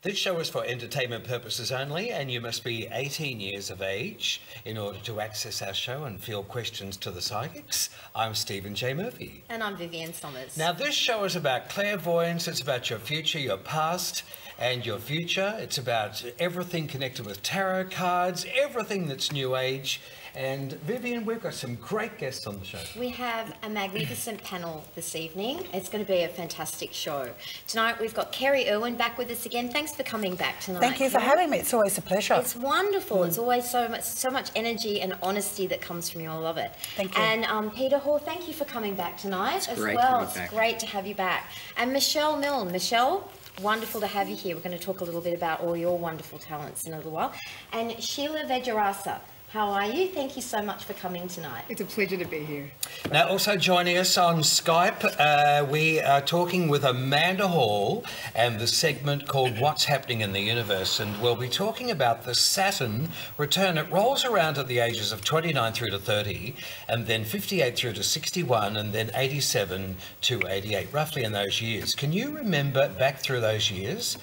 This show is for entertainment purposes only, and you must be 18 years of age in order to access our show and field questions to the psychics. I'm Stephen J. Murphy. And I'm Vivienne Sommers. Now, this show is about clairvoyance. It's about your future, your past, and your future. It's about everything connected with tarot cards, everything that's New Age. And Vivienne, we've got some great guests on the show. We have a magnificent panel this evening. It's going to be a fantastic show. Tonight we've got Kerrie Erwin back with us again. Thanks for coming back tonight. Thank you for having me. It's always a pleasure. It's wonderful. It's always so much energy and honesty that comes from you. I love it. Thank you. And Peter Hoare, thank you for coming back tonight as well. It's great to have you back. And Milne. Michelle, wonderful to have you here. We're going to talk a little bit about all your wonderful talents in a little while. And Sheila Vijeyarasa. How are you? Thank you so much for coming tonight. It's a pleasure to be here. Now, also joining us on Skype, we are talking with Amanda Hall and the segment called What's Happening in the Universe, and we'll be talking about the Saturn return. It rolls around at the ages of 29 through to 30, and then 58 through to 61, and then 87 to 88, roughly in those years. Can you remember back through those years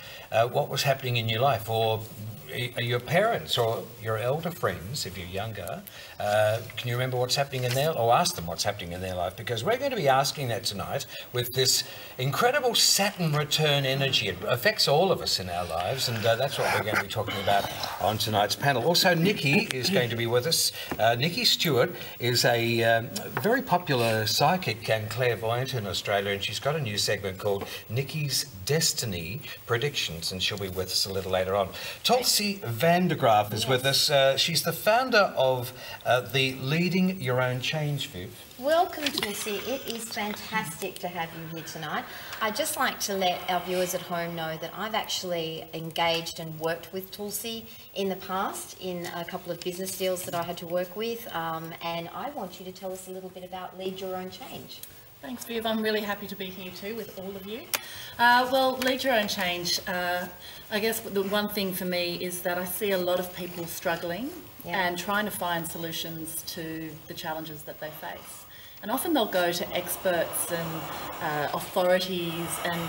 what was happening in your life, or your parents or your elder friends, if you're younger, can you remember what's happening in their, or ask them what's happening in their life? Because we're going to be asking that tonight with this incredible Saturn return energy. It affects all of us in our lives, and that's what we're going to be talking about on tonight's panel. Also, Nikki is going to be with us. Nikki Stewart is a very popular psychic and clairvoyant in Australia, and she's got a new segment called Nikki's Destiny Predictions, and she'll be with us a little later on. Tulsi Van de Graaff is with us. She's the founder of the Leading Your Own Change, Viv. Welcome, Tulsi. It is fantastic to have you here tonight. I'd just like to let our viewers at home know that I've actually engaged and worked with Tulsi in the past in a couple of business deals that I had to work with, and I want you to tell us a little bit about Lead Your Own Change. Thanks, Viv. I'm really happy to be here too with all of you. Well, Lead Your Own Change, I guess the one thing for me is that I see a lot of people struggling and trying to find solutions to the challenges that they face. And often they'll go to experts and authorities and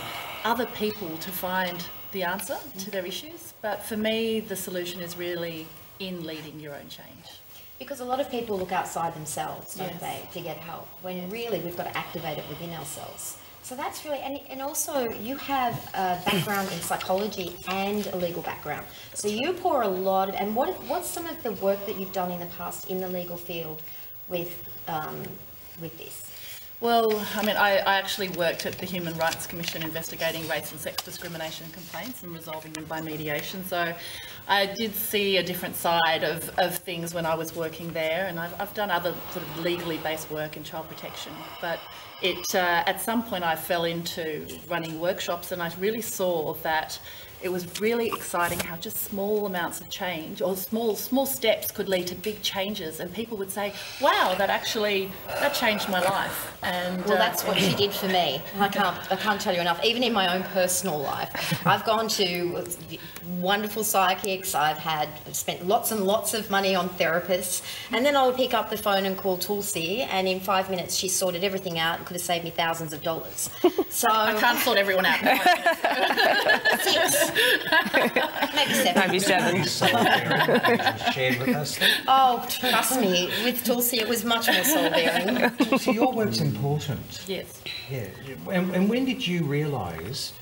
other people to find the answer to their issues. But for me, the solution is really in leading your own change. Because a lot of people look outside themselves, don't they, to get help, when really we've got to activate it within ourselves. So that's really, and also you have a background in psychology and a legal background. So you pour a lot of, and what's some of the work that you've done in the past in the legal field with this? Well, I mean, I actually worked at the Human Rights Commission investigating race and sex discrimination complaints and resolving them by mediation. So I did see a different side of things when I was working there, and I've done other sort of legally based work in child protection. But at some point I fell into running workshops, and I really saw that it was really exciting how just small amounts of change or small steps could lead to big changes, and people would say, wow, that changed my life. And well, that's what she did for me. I can't tell you enough. Even in my own personal life, I've gone to wonderful psychics. I've spent lots and lots of money on therapists, and then I would pick up the phone and call Tulsi, and in 5 minutes she sorted everything out and could have saved me thousands of dollars. So I can't sort everyone out. 6. Maybe 7. Maybe 7. Shared with us. Oh, trust me, with Tulsi it was much more soul-bearing. Tulsi, your work's important. Yes. Yeah. And when did you realise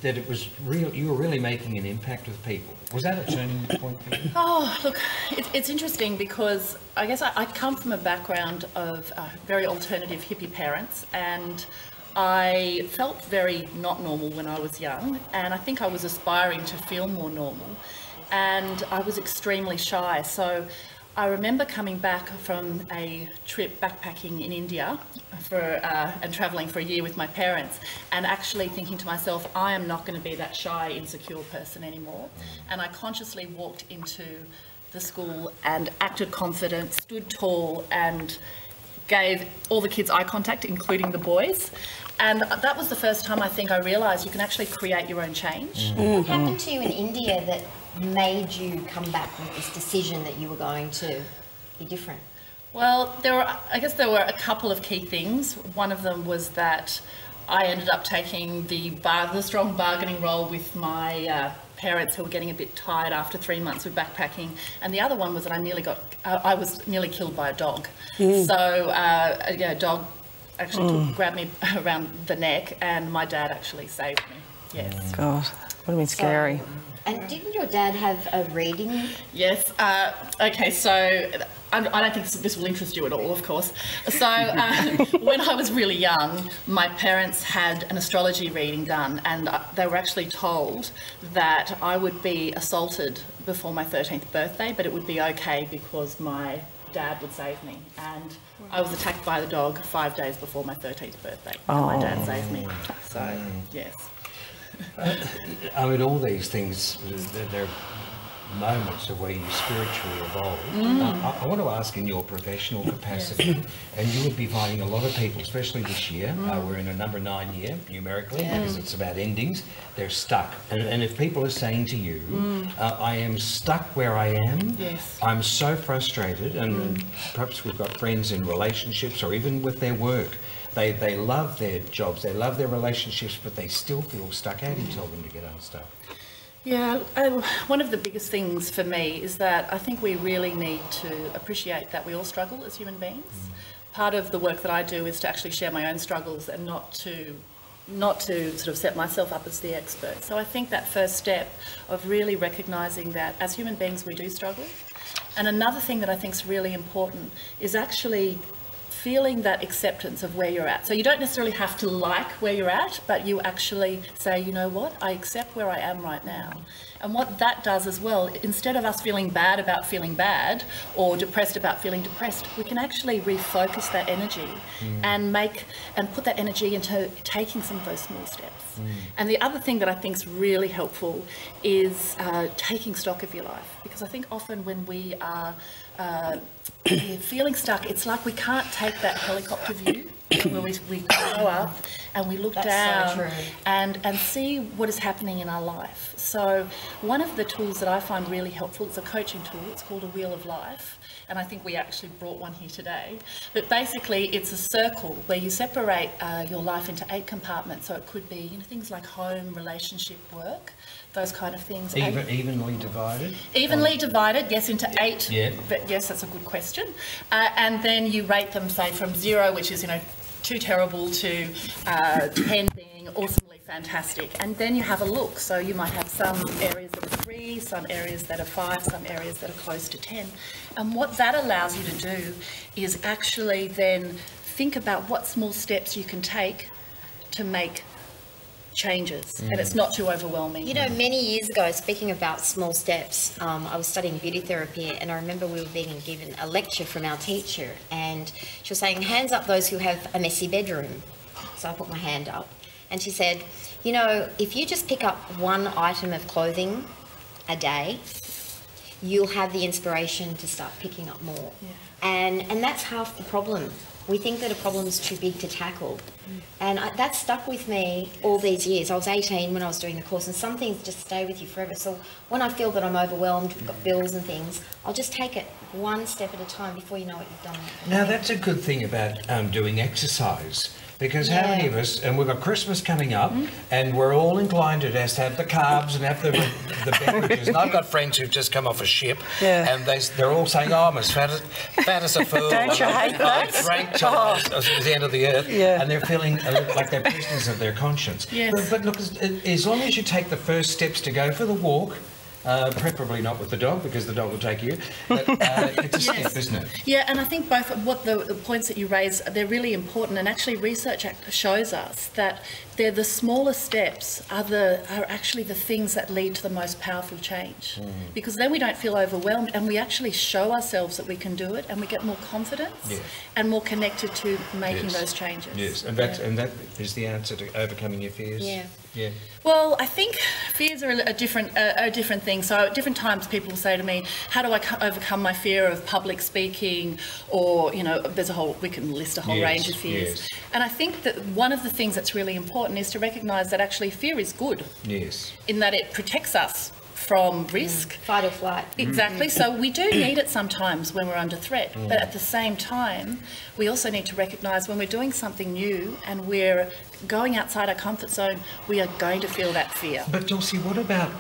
that it was real? You were really making an impact with people. Was that a turning point for you? Oh, look, it's interesting because I guess I come from a background of very alternative hippie parents, and I felt very not normal when I was young, and I think I was aspiring to feel more normal, and I was extremely shy. So I remember coming back from a trip backpacking in India and travelling for a year with my parents, and actually thinking to myself, I am not going to be that shy, insecure person anymore. And I consciously walked into the school and acted confident, stood tall, and gave all the kids eye contact, including the boys. And that was the first time I think I realised you can actually create your own change. What happened to you in India that made you come back with this decision that you were going to be different? Well, I guess there were a couple of key things. One of them was that I ended up taking the strong bargaining role with my parents who were getting a bit tired after 3 months of backpacking, and the other one was that I was nearly killed by a dog. So a dog actually grabbed me around the neck, and my dad actually saved me. Yes. God, would have been scary. And didn't your dad have a reading? Yes. Okay, so I don't think this will interest you at all, of course. So when I was really young, my parents had an astrology reading done, and they were actually told that I would be assaulted before my 13th birthday, but it would be okay because my dad would save me. And I was attacked by the dog 5 days before my 13th birthday, and my dad saved me. So, yes. I mean, all these things, they're moments of where you spiritually evolve. I want to ask, in your professional capacity, and you would be finding a lot of people, especially this year, we're in a number 9 year, numerically, because it's about endings, they're stuck. And if people are saying to you, I am stuck where I am, I'm so frustrated, and perhaps we've got friends in relationships or even with their work, they love their jobs, they love their relationships, but they still feel stuck. How do you tell them to get unstuck? Yeah, one of the biggest things for me is that I think we really need to appreciate that we all struggle as human beings. Part of the work that I do is to actually share my own struggles and not to sort of set myself up as the expert. So I think that first step of really recognising that as human beings we do struggle. And another thing that I think is really important is actually feeling that acceptance of where you're at. So you don't necessarily have to like where you're at, but you actually say, you know what, I accept where I am right now. And what that does as well, instead of us feeling bad about feeling bad or depressed about feeling depressed, we can actually refocus that energy and put that energy into taking some of those small steps. And the other thing that I think is really helpful is taking stock of your life, because I think often when we are feeling stuck, it's like we can't take that helicopter view where we go up and we look down and see what is happening in our life. So one of the tools that I find really helpful is a coaching tool. It's called a Wheel of Life, and I think we actually brought one here today. But basically it's a circle where you separate your life into 8 compartments. So it could be things like home, relationship, work, those kind of things. Evenly divided? Evenly divided, yes, into 8. Yeah. But yes, that's a good question. And then you rate them, say, from 0, which is, too terrible, to 10 being awesomely fantastic. And then you have a look. So you might have some areas that are 3, some areas that are 5, some areas that are close to 10. And what that allows you to do is actually then think about what small steps you can take to make changes, and it's not too overwhelming. Many years ago, speaking about small steps, I was studying beauty therapy, and I remember we were being given a lecture from our teacher, and she was saying, hands up those who have a messy bedroom. So I put my hand up, and she said, if you just pick up one item of clothing a day, you'll have the inspiration to start picking up more. And that's half the problem. We think that a problem is too big to tackle. And that stuck with me all these years. I was 18 when I was doing the course, and some things just stay with you forever. So when I feel that I'm overwhelmed, we've got bills and things, I'll just take it one step at a time before you know what you've done. Now, that's a good thing about doing exercise. Because how many of us, and we've got Christmas coming up, and we're all inclined to just have the carbs and have the beverages. And I've got friends who've just come off a ship, and they're all saying, I'm as fat as a fool. Don't you hate that? I drank till I was at the end of the earth, and they're feeling like they're prisoners of their conscience. But look, as long as you take the first steps to go for the walk, preferably not with the dog, because the dog will take you. But, it's a step, isn't it? Yeah, and I think both what the points that you raise, they're really important, and actually research shows us that they're the smaller steps are actually the things that lead to the most powerful change. Because then we don't feel overwhelmed, and we actually show ourselves that we can do it, and we get more confidence and more connected to making those changes. Yes, and that is the answer to overcoming your fears. Yeah. Well, I think fears are a different thing. So at different times people will say to me, how do I overcome my fear of public speaking, or, we can list a whole range of fears. And I think that one of the things that's really important is to recognise that actually fear is good. Yes. In that it protects us from risk. Fight or flight. Exactly. So we do need it sometimes when we're under threat, but at the same time, we also need to recognise when we're doing something new and we're going outside our comfort zone, we are going to feel that fear. But Tulsi, what about,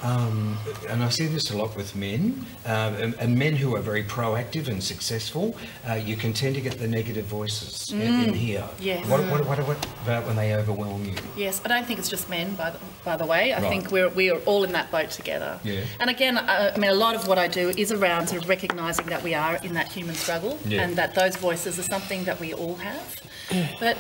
and I see this a lot with men, and men who are very proactive and successful, you can tend to get the negative voices in here. Yes. What about when they overwhelm you? Yes, I don't think it's just men, by the way. I think we are all in that boat together. Yeah. And again, I mean, a lot of what I do is around sort of recognising that we are in that human struggle and that those voices are something that we all have. But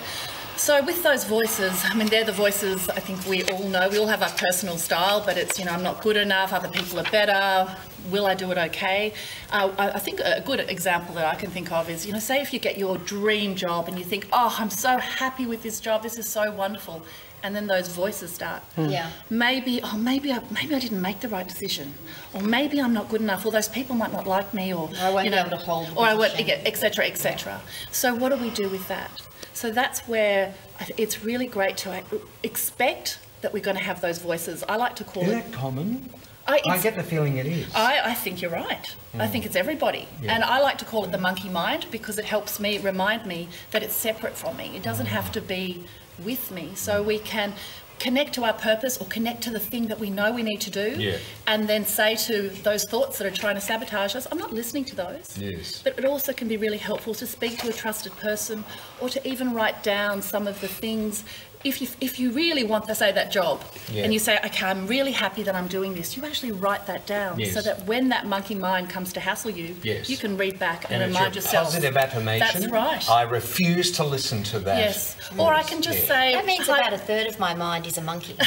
so with those voices, I mean, they're the voices I think we all know. We all have our personal style, but it's, I'm not good enough, other people are better, will I do it okay? I think a good example that I can think of is, say if you get your dream job and you think, oh, I'm so happy with this job, this is so wonderful. And then those voices start. Yeah. Maybe I didn't make the right decision, or maybe I'm not good enough, or those people might not like me, or I won't be able to hold, or I won't, etc., etc. So what do we do with that? So that's where it's really great to expect that we're going to have those voices. I like to call it. Is that common? I get the feeling it is. I think you're right. I think it's everybody. Yeah. And I like to call it the monkey mind because it helps me remind me that it's separate from me. It doesn't have to be with me. So we can connect to our purpose or connect to the thing that we know we need to do and then say to those thoughts that are trying to sabotage us, I'm not listening to those. Yes. But it also can be really helpful to speak to a trusted person or to even write down some of the things. If you really want to say that job and you say, okay, I'm really happy that I'm doing this, you actually write that down so that when that monkey mind comes to hassle you, you can read back and remind yourself. Positive affirmation. That's right. I refuse to listen to that. Yes. Or I can just say... That means about a third of my mind is a monkey. But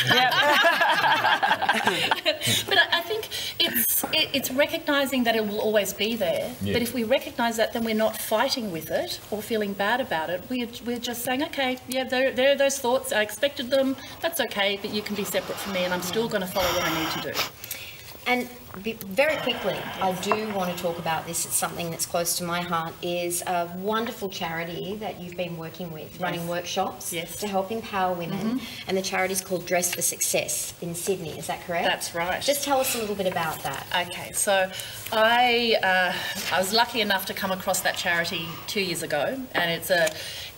I think it's recognising that it will always be there. Yeah. But if we recognise that, then we're not fighting with it or feeling bad about it. We're just saying, okay, there are those thoughts. I expected them. That's okay, but you can be separate from me and I'm still going to follow what I need to do. And very quickly, I do want to talk about this. It's something that's close to my heart, is a wonderful charity that you've been working with, running workshops to help empower women. And the charity is called Dress for Success in Sydney. Is that correct? That's right. Just tell us a little bit about that. Okay, so I was lucky enough to come across that charity 2 years ago, and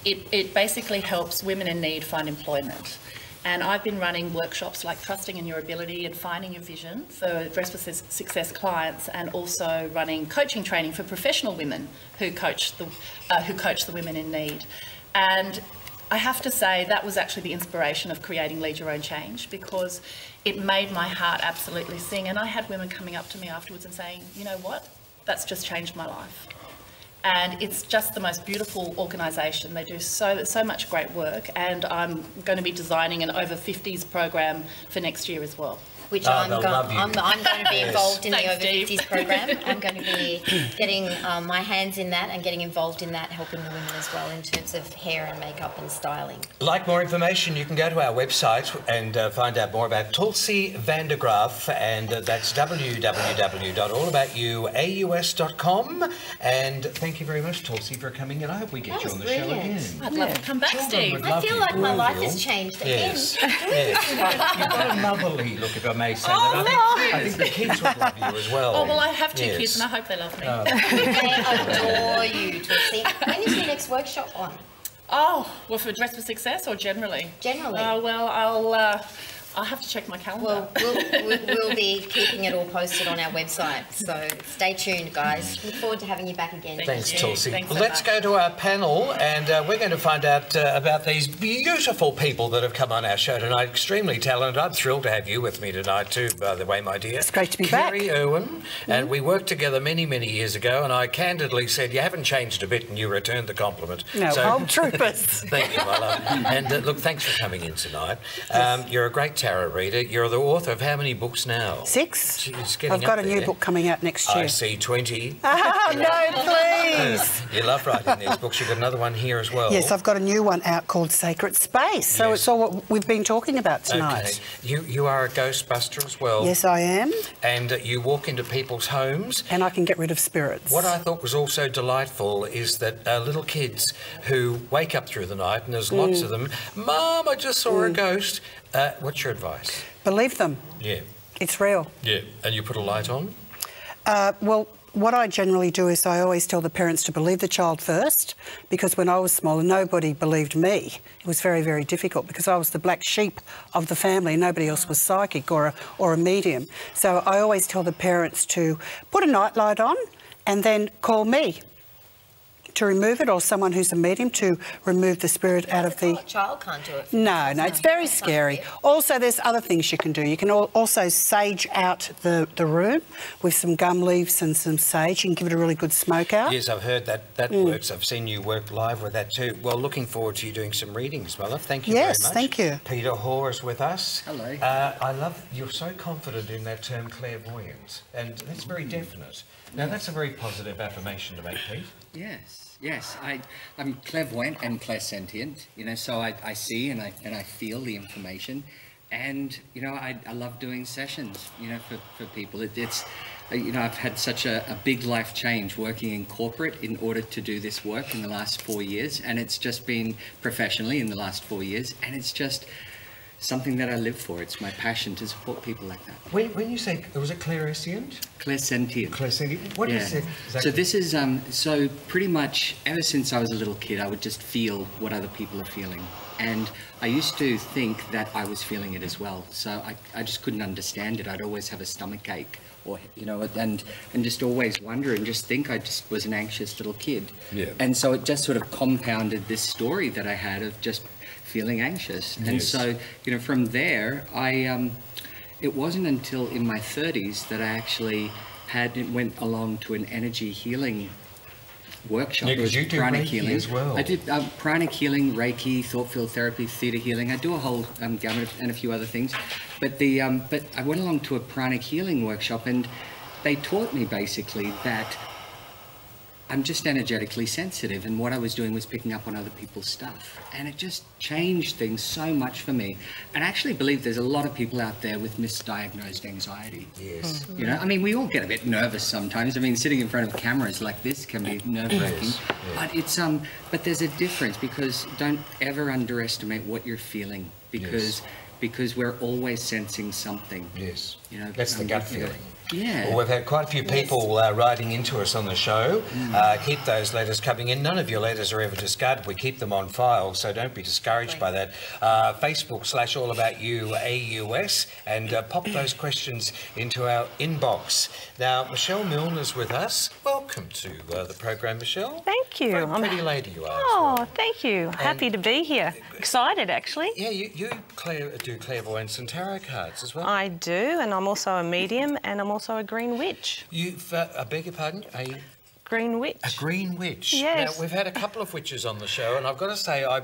it basically helps women in need find employment. And I've been running workshops like Trusting in Your Ability and Finding Your Vision for Dress for Success clients, and also running coaching training for professional women who coach the women in need. And I have to say that was actually the inspiration of creating Lead Your Own Change, because it made my heart absolutely sing. And I had women coming up to me afterwards and saying, you know what, that's just changed my life. And it's just the most beautiful organisation. They do so much great work, and I'm going to be designing an over 50s program for next year as well. Which I'm going to be involved in the over 50s program. I'm going to be getting my hands in that and getting involved in that, helping the women as well in terms of hair and makeup and styling. Like more information, you can go to our website and find out more about Tulsi Van de Graaff, and that's www.allaboutyouau.com. And thank you very much, Tulsi, for coming in. I hope we get you on the show again. I'd love to come back, Steve. I feel like my life has changed again. Yes. You've got a motherly look, if I may say that. I think the kids would love you as well. Oh, well, I have two kids and I hope they love me. They adore you, Tulsi. When is your next workshop on? Oh, well, for Dress for Success or generally? Generally. Well, I'll have to check my calendar. Well, we'll be keeping it all posted on our website, so stay tuned, guys. Look forward to having you back again. Thanks, Tulsi. Let's go to our panel, and we're going to find out about these beautiful people that have come on our show tonight. Extremely talented. I'm thrilled to have you with me tonight too, by the way, my dear. It's great to be back. Kerrie, Erwin, and we worked together many, many years ago, and I candidly said, you haven't changed a bit, and you returned the compliment. No, so, troopers. Thank you, my love. And look, thanks for coming in tonight. You're a great tarot reader. You're the author of how many books now? 6. Jeez, I've got a new book coming out next year. I see 20. Oh, no, please. You love writing these books. You've got another one here as well. Yes, I've got a new one out called Sacred Space. So it's all what we've been talking about tonight. Okay. You are a ghostbuster as well. Yes, I am. And you walk into people's homes. And I can get rid of spirits. What I thought was also delightful is that little kids who wake up through the night, and there's lots of them, Mum, I just saw a ghost. What's your advice? Believe them. Yeah. It's real. Yeah. And you put a light on? Well, what I generally do is I always tell the parents to believe the child first, because when I was smaller, nobody believed me. It was very, very difficult because I was the black sheep of the family. Nobody else was psychic or a medium. So I always tell the parents to put a nightlight on and then call me to remove it, or someone who's a medium to remove the spirit out of the... A child can't do it. No, it's very scary. Also, there's other things you can do. You can also sage out the room with some gum leaves and some sage. You can give it a really good smoke out. Yes, I've heard that works. I've seen you work live with that too. Well, looking forward to you doing some readings, my love. Thank you very much. Yes, thank you. Peter Hoare is with us. Hello. I love you're so confident in that term clairvoyant, and that's very definite. Now, that's a very positive affirmation to make, Pete. Yes. I'm clairvoyant and clairsentient, you know, so I see and I feel the information, and, you know, I love doing sessions, you know, for people. It's you know, I've had such a big life change working in corporate in order to do this work in the last 4 years, and it's just been professionally in the last 4 years, and it's just something that I live for. It's my passion to support people like that. When you say, was it clairsentient? Clairsentient. Clairsentient. What is it? Exactly? So this is, so pretty much ever since I was a little kid, I would just feel what other people are feeling. And I used to think that I was feeling it as well. So I just couldn't understand it. I'd always have a stomach ache, or, you know, and just always wonder and just think I just was an anxious little kid. Yeah. And so it just sort of compounded this story that I had of just feeling anxious. Yes. And so, you know, from there, it wasn't until in my 30s that I actually went along to an energy healing workshop. Yeah, it was you do pranic Reiki healing as well. I did pranic healing, Reiki, thought field therapy, theta healing. I do a whole gamut and a few other things. But but I went along to a pranic healing workshop, and they taught me basically that I'm just energetically sensitive, and what I was doing was picking up on other people's stuff. And it just changed things so much for me. And I actually believe there's a lot of people out there with misdiagnosed anxiety. Yes. You know, I mean, we all get a bit nervous sometimes. I mean, sitting in front of cameras like this can be nerve-wracking. Yes. Yeah. But it's but there's a difference, because don't ever underestimate what you're feeling, because we're always sensing something. Yes. You know, that's the gut feeling. Yeah. Well, we've had quite a few people writing into us on the show. Keep those letters coming in. None of your letters are ever discarded. We keep them on file, so don't be discouraged by that. Facebook/allaboutyouau, and pop those questions into our inbox. Now, Michelle Milne is with us. Welcome to the program, Michelle. Thank you. Very pretty lady you are. Oh, as well. thank you. Happy to be here. Excited, actually. Yeah, you do clairvoyance and tarot cards as well. I do, and I'm also a medium, and I'm also a green witch. You've, I beg your pardon, Green witch. a green witch. Yes. Now, we've had a couple of witches on the show, and I've got to say, I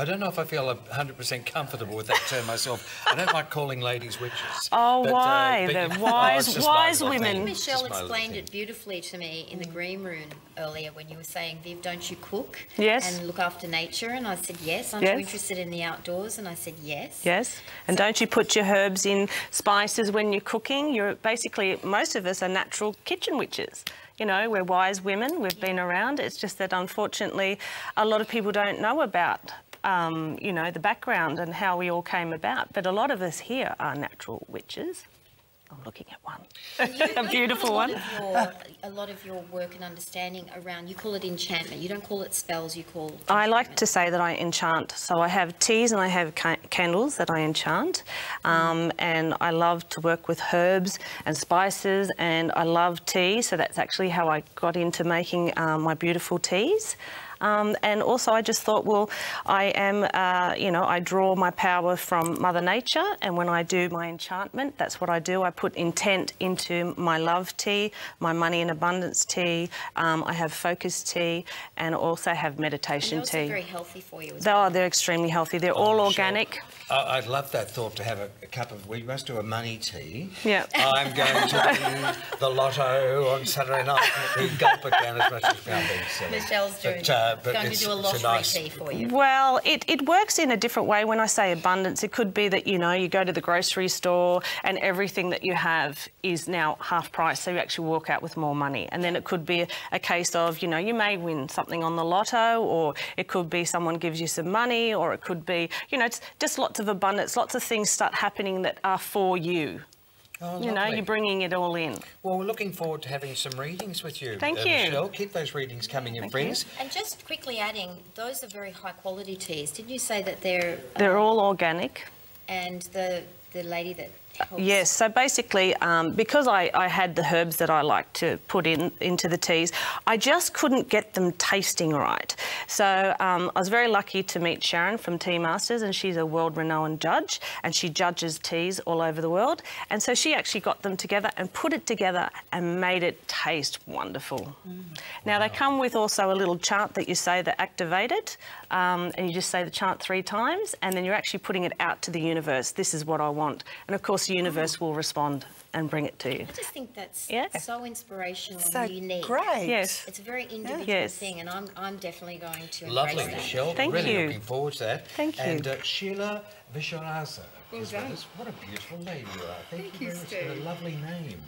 don't know if I feel 100% comfortable with that term myself. I don't like calling ladies witches. Oh, but, why? but The you- wise it's just my wise little women. thing. Michelle Just my little explained thing. it beautifully to me in the green room earlier when you were saying, Viv, don't you cook Yes. and look after nature? And I said, yes. Aren't Yes. you interested in the outdoors? And I said, yes. Yes, and don't you put your herbs in spices when you're cooking? You're basically, most of us are natural kitchen witches. You know, we're wise women, we've been around. It's just that, unfortunately, a lot of people don't know about, you know, the background and how we all came about. But a lot of us here are natural witches. I'm looking at one, a beautiful one. A lot of your work and understanding around, you call it enchantment. You don't call it spells, you call it I like enchantment. to say that I enchant. So I have teas and I have candles that I enchant. And I love to work with herbs and spices, and I love tea. So that's actually how I got into making my beautiful teas. And also I just thought, well, I am, you know, I draw my power from Mother Nature, and when I do my enchantment, that's what I do. I put intent into my love tea, my money and abundance tea. I have focus tea, and also have meditation And they're also tea. very healthy for you as well. They're extremely healthy. They're all organic. I'd love that thought to have a cup of, we must do a money tea. Yeah. I'm going to win the lotto on Saturday night. We gulp it down as much as we can. Michelle's doing, but going to it's- do a it's lottery nice- tea for you. Well, it works in a different way. When I say abundance, it could be that, you know, you go to the grocery store and everything that you have is now half price, so you actually walk out with more money. And then it could be a case of, you know, you may win something on the lotto, or it could be someone gives you some money, or it could be, you know, it's just lots of abundance, lots of things start happening that are for you. Oh, You know, lovely. you're bringing it all in. Well, we're looking forward to having some readings with you. Thank you. Michelle, keep those readings coming in, friends. And just quickly adding, those are very high quality teas. Did you say that they're... They're all organic. And the lady that helps... Yes, so basically, because I had the herbs that I like to put into the teas, I just couldn't get them tasting right. So I was very lucky to meet Sharon from Tea Masters, and she's a world-renowned judge, and she judges teas all over the world. And so she actually got them together and put it together and made it taste wonderful. Now, they come with also a little chant that you say that activate it, and you just say the chant 3 times, and then you're actually putting it out to the universe. This is what I want. And of course, the universe will respond and bring it to you. I just think that's Yeah. so inspirational So and unique. great. Yes. It's a very individual Yes. thing, and I'm definitely going to embrace Lovely, that. Michelle. Thank really you. looking forward to that. Thank you. And Sheila Vijeyarasa Well is done. with us. What a beautiful lady you are. Thank you Thank you, very much for the Steve. lovely name.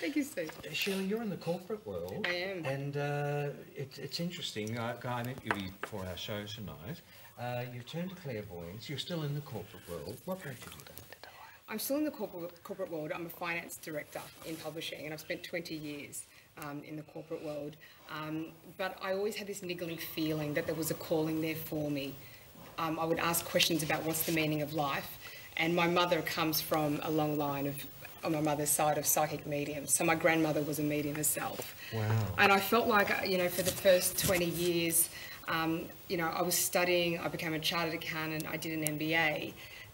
Thank you, Steve. Sheila, you're in the corporate world. I am. And it's interesting. I met you for our show tonight. You've turned to clairvoyance. You're still in the corporate world. What made you do that? I'm still in the corporate world. I'm a finance director in publishing, and I've spent 20 years in the corporate world. But I always had this niggling feeling that there was a calling there for me. I would ask questions about what's the meaning of life. And my mother comes from a long line of, on my mother's side, of psychic mediums. So my grandmother was a medium herself. Wow. And I felt like, you know, for the first 20 years, you know, I was studying, I became a chartered accountant, I did an MBA.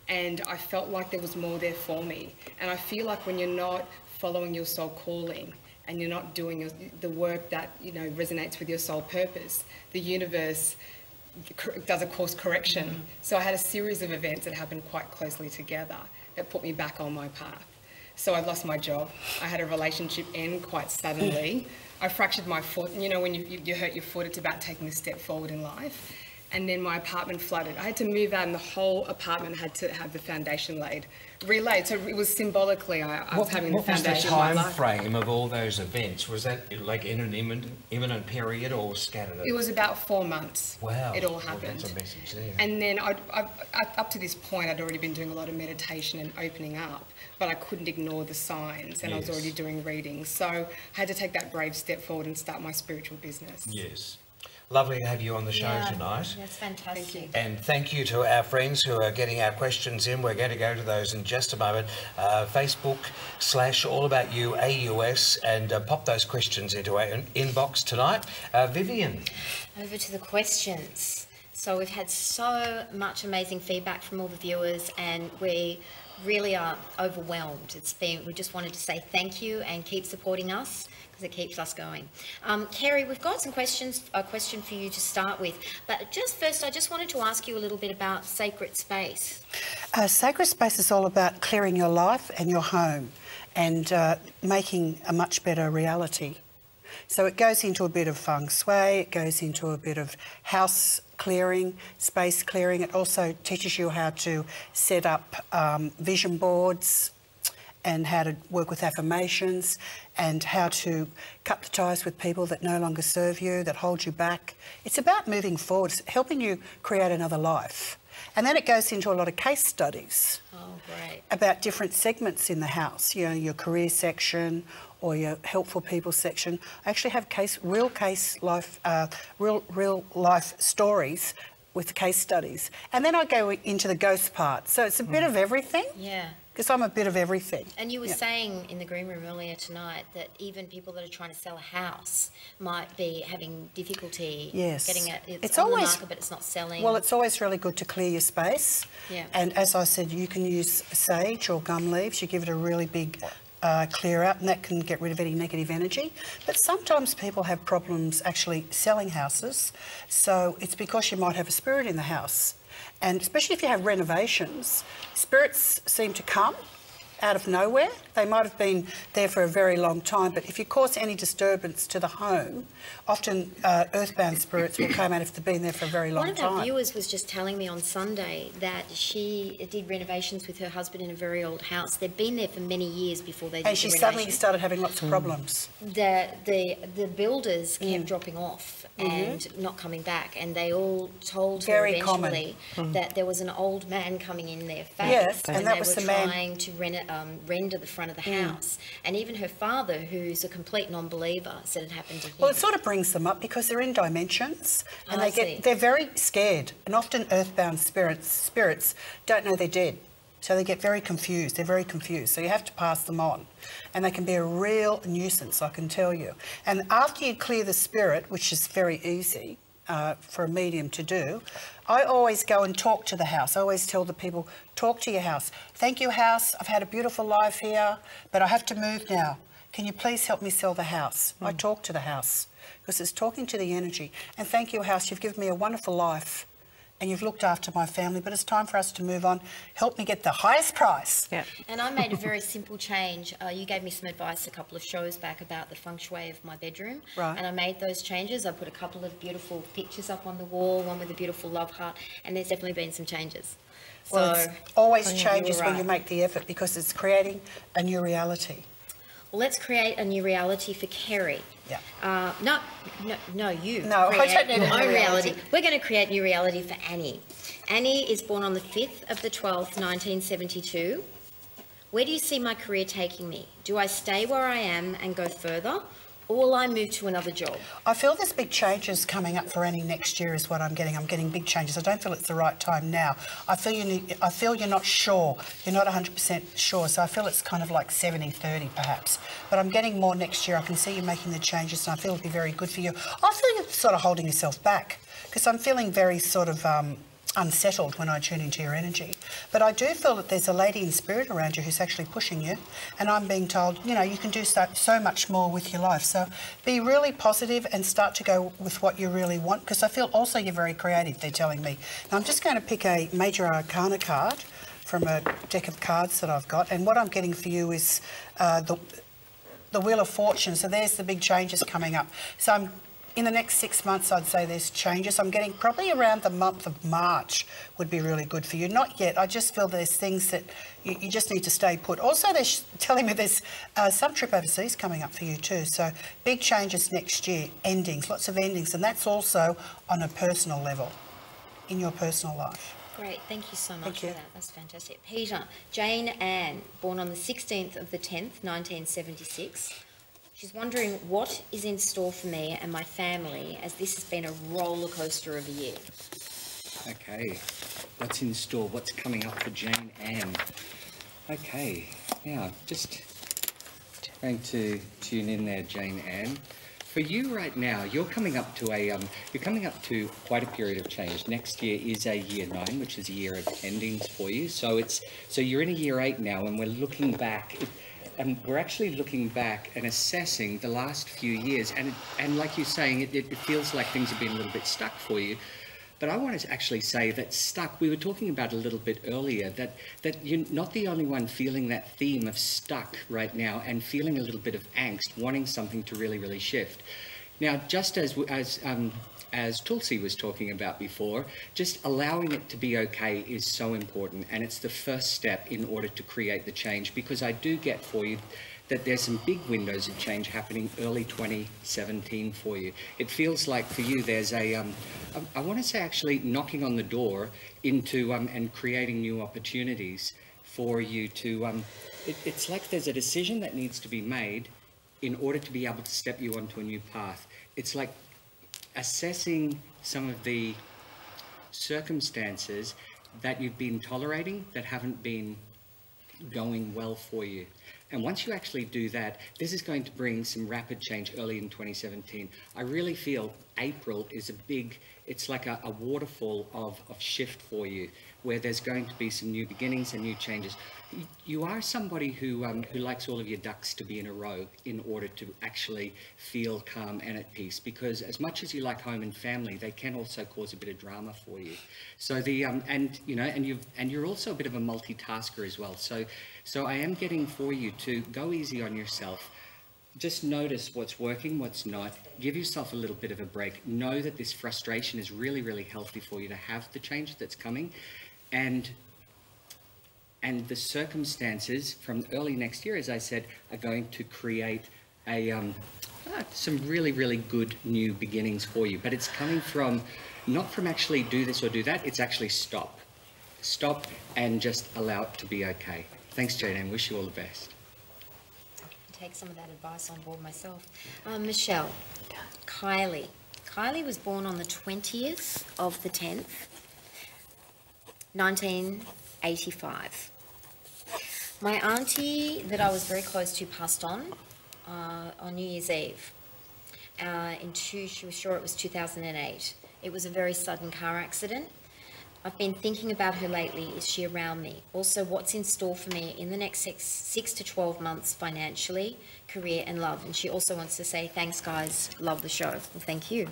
And I felt like there was more there for me. And I feel like when you're not following your soul calling and you're not doing the work that, you know, resonates with your soul purpose, the universe does a course correction. So I had a series of events that happened quite closely together that put me back on my path. So I lost my job. I had a relationship end quite suddenly. I fractured my foot. And you know, when you hurt your foot, it's about taking a step forward in life. And then my apartment flooded. I had to move out, and the whole apartment had to have the foundation relayed. So it was symbolically, I was having the What was the foundation of my time life. frame of all those events? Was that like in an imminent period or scattered? It was about 4 months. Wow. It all Well, happened. that's a message there. And then up to this point, I'd already been doing a lot of meditation and opening up, but I couldn't ignore the signs, and I was Yes. already doing readings. So I had to take that brave step forward and start my spiritual business. Yes. Lovely to have you on the show tonight. That's fantastic. Thank you. And thank you to our friends who are getting our questions in. We're going to go to those in just a moment. Facebook/allaboutyouau and pop those questions into our inbox tonight. Vivienne. Over to the questions. So we've had so much amazing feedback from all the viewers, and we really are overwhelmed. We just wanted to say thank you and keep supporting us, because it keeps us going. Kerrie, we've got a question for you to start with, but just first I just wanted to ask you a little bit about sacred space. Sacred space is all about clearing your life and your home and making a much better reality. So it goes into a bit of feng shui, it goes into a bit of house clearing, space clearing. It also teaches you how to set up vision boards and how to work with affirmations and how to cut the ties with people that no longer serve you, that hold you back. It's about moving forward, it's helping you create another life. And then it goes into a lot of case studies. Oh, great. About different segments in the house, you know, your career section or your helpful people section. I actually have real life stories with case studies. And then I go into the ghost part. So it's a bit of everything. Yeah. Because I'm a bit of everything. And you were saying in the green room earlier tonight that even people that are trying to sell a house might be having difficulty getting it. It's on the market, but it's not selling. Well, it's always really good to clear your space. Yeah. And as I said, you can use sage or gum leaves. You give it a really big clear out, and that can get rid of any negative energy. But sometimes people have problems actually selling houses. So it's because you might have a spirit in the house. And especially if you have renovations, spirits seem to come out of nowhere. They might have been there for a very long time, but if you cause any disturbance to the home, often earthbound spirits will come out if they've been there for a very long time. One of our viewers was just telling me on Sunday that she did renovations with her husband in a very old house. They'd been there for many years before they did And she the suddenly renovation. started having lots of problems. The builders kept dropping off and not coming back, and they all told her Very eventually that there was an old man coming in their face. Yes, and and that they was were the man- trying to render the front front of the house. And even her father, who's a complete non-believer, said it happened to him. Well, it sort of brings them up because they're in dimensions and I see. they're very scared, and often earthbound spirits don't know they're dead. So they get very confused. They're very confused. So you have to pass them on. And they can be a real nuisance, I can tell you. And after you clear the spirit, which is very easy for a medium to do, I always go and talk to the house. I always tell the people, talk to your house. Thank you, house. I've had a beautiful life here, but I have to move now. Can you please help me sell the house? I talk to the house because it's talking to the energy. And thank you, house. You've given me a wonderful life. And you've looked after my family, but it's time for us to move on. Help me get the highest price. Yeah. And I made a very simple change. You gave me some advice a couple of shows back about the feng shui of my bedroom. Right. And I made those changes. I put a couple of beautiful pictures up on the wall, one with a beautiful love heart, and there's definitely been some changes. Well, So, it always you were changes when you right. make the effort because it's creating a new reality. Well, let's create a new reality for Kerrie. Yeah. No, you. No, I create don't need a your new own reality. reality. We're going to create new reality for Annie. Annie is born on the 5th of the 12th, 1972. Where do you see my career taking me? Do I stay where I am and go further, or will I move to another job? I feel there's big changes coming up for Annie next year is what I'm getting. I'm getting big changes. I don't feel it's the right time now. I feel you're not sure. You're not 100% sure. So I feel it's kind of like 70-30 perhaps. But I'm getting more next year. I can see you making the changes and I feel it'll be very good for you. I feel you're sort of holding yourself back because I'm feeling very sort of unsettled when I tune into your energy. But I do feel that there's a lady in spirit around you who's actually pushing you, and I'm being told, you know, you can do so much more with your life. So be really positive and start to go with what you really want, because I feel also you're very creative, they're telling me. Now I'm just going to pick a Major Arcana card from a deck of cards that I've got, and what I'm getting for you is the Wheel of Fortune. So there's the big changes coming up. So in the next 6 months, I'd say there's changes. I'm getting probably around the month of March would be really good for you. Not yet. I just feel there's things that you just need to stay put. Also, they're telling me there's some trip overseas coming up for you too. So big changes next year, endings, lots of endings. And that's also on a personal level, in your personal life. Great, thank you so much Thank you. for that. That's fantastic. Peter, Jane Ann, born on the 16th of the 10th, 1976. She's wondering what is in store for me and my family, as this has been a roller coaster of a year. Okay, what's in store? What's coming up for Jane Ann? Okay, now just going to tune in there, Jane Ann. For you right now, you're coming up to quite a period of change. Next year is a year 9, which is a year of endings for you. So you're in a year 8 now, and we're looking back. And we're actually looking back and assessing the last few years, and like you're saying, it feels like things have been a little bit stuck for you. But I want to actually say that stuck, we were talking about a little bit earlier, that you're not the only one feeling that theme of stuck right now and feeling a little bit of angst, wanting something to really, really shift. Now, just as Tulsi was talking about before, just allowing it to be okay is so important, and it's the first step in order to create the change, because I do get for you that there's some big windows of change happening early 2017 for you. It feels like for you there's I want to say actually knocking on the door into and creating new opportunities for you to, it's like there's a decision that needs to be made in order to be able to step you onto a new path. It's like assessing some of the circumstances that you've been tolerating that haven't been going well for you. And once you actually do that, this is going to bring some rapid change early in 2017. I really feel April is it's like a waterfall of shift for you, where there's going to be some new beginnings and new changes. You are somebody who likes all of your ducks to be in a row in order to actually feel calm and at peace, because as much as you like home and family, they can also cause a bit of drama for you. So and you're also a bit of a multitasker as well. So I am getting for you to go easy on yourself. Just notice what's working, what's not. Give yourself a little bit of a break. Know that this frustration is really, really healthy for you to have the change that's coming. And the circumstances from early next year, as I said, are going to create some really, really good new beginnings for you. But it's coming from, not from actually do this or do that, it's actually stop. Stop and just allow it to be okay. Thanks, Jane, and wish you all the best. take some of that advice on board myself. Michelle, Kylie. Kylie was born on the 20th of the 10th, 1985. My auntie that I was very close to passed on New Year's Eve. She was sure it was 2008. It was a very sudden car accident. I've been thinking about her lately. Is she around me? Also, what's in store for me in the next 6 to 12 months financially, career and love? And she also wants to say, thanks guys, love the show. Well, thank you.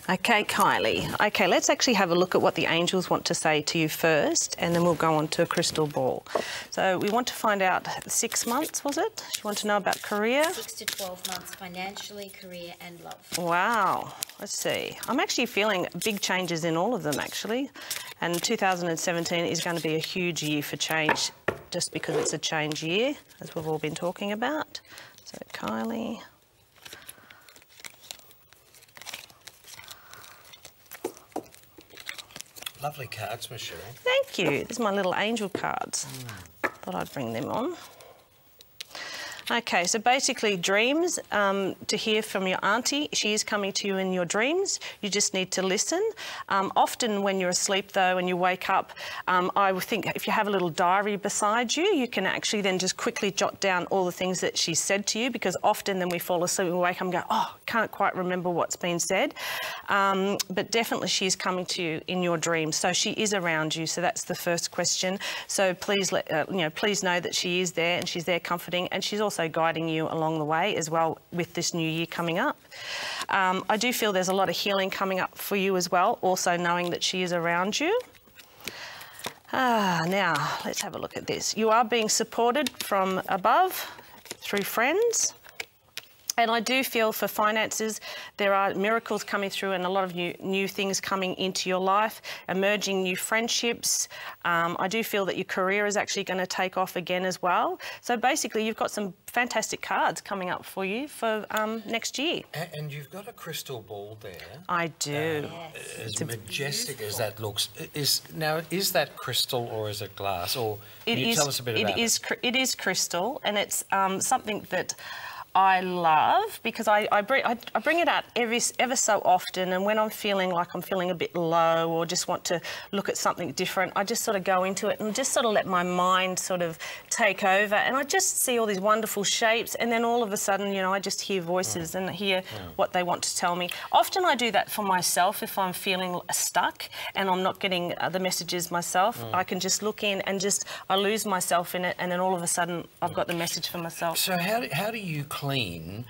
Okay, Kylie. Okay, let's actually have a look at what the angels want to say to you first, and then we'll go on to a crystal ball. So we want to find out 6 months, was it? You want to know about career? 6 to 12 months financially, career and love. Wow. Let's see. I'm actually feeling big changes in all of them, actually. And 2017 is going to be a huge year for change, just because it's a change year, as we've all been talking about. So, Kylie. Lovely cards, Michelle. Thank you. These are my little angel cards. Thought I'd bring them on. Okay, so basically dreams, to hear from your auntie. She is coming to you in your dreams. You just need to listen. Often when you're asleep though and you wake up, I would think if you have a little diary beside you, you can actually then just quickly jot down all the things that she said to you, because often then we fall asleep and wake up and go, oh, can't quite remember what's been said. But definitely she's coming to you in your dreams. So she is around you. So that's the first question. So please please know that she is there, and she's there comforting, and she's also guiding you along the way as well with this new year coming up. I do feel there's a lot of healing coming up for you as well, also knowing that she is around you. Now, let's have a look at this. You are being supported from above through friends. And I do feel for finances, there are miracles coming through and a lot of new things coming into your life, emerging new friendships. I do feel that your career is actually going to take off again as well. So basically, you've got some fantastic cards coming up for you for next year. And you've got a crystal ball there. I do. As majestic as that looks. Is that crystal or is it glass? Or can you tell us a bit about it? It is crystal, and it's something that I love, because I bring it out ever so often, and when I'm feeling like I'm feeling a bit low or just want to look at something different, I just sort of go into it and just sort of let my mind sort of take over, and I just see all these wonderful shapes, and then all of a sudden, you know, I just hear voices and hear what they want to tell me. Often I do that for myself if I'm feeling stuck and I'm not getting the messages myself. I can just look in and I lose myself in it, and then all of a sudden I've got the message for myself. So how do you clean,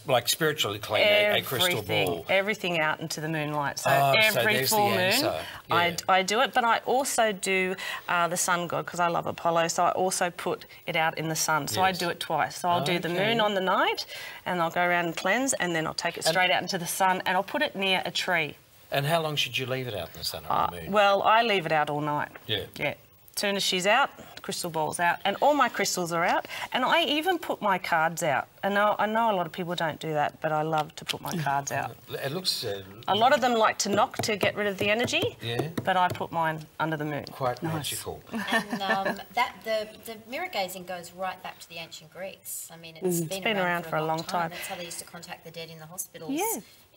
like spiritually clean a crystal ball? Everything out into the moonlight. So every full moon, I do it. But I also do the sun god, because I love Apollo. So I also put it out in the sun. So I do it twice. So I'll do the moon on the night, and I'll go around and cleanse, and then I'll take it straight out into the sun, and I'll put it near a tree. And how long should you leave it out in the sun or the moon? Well, I leave it out all night. Yeah. As soon as she's out, crystal ball's out, and all my crystals are out, and I even put my cards out. I know a lot of people don't do that, but I love to put my cards out. It looks... a lot of them like to knock to get rid of the energy, but I put mine under the moon. Quite magical. And the mirror gazing goes right back to the ancient Greeks. I mean, it's been around for a long time. That's how they used to contact the dead in the hospitals.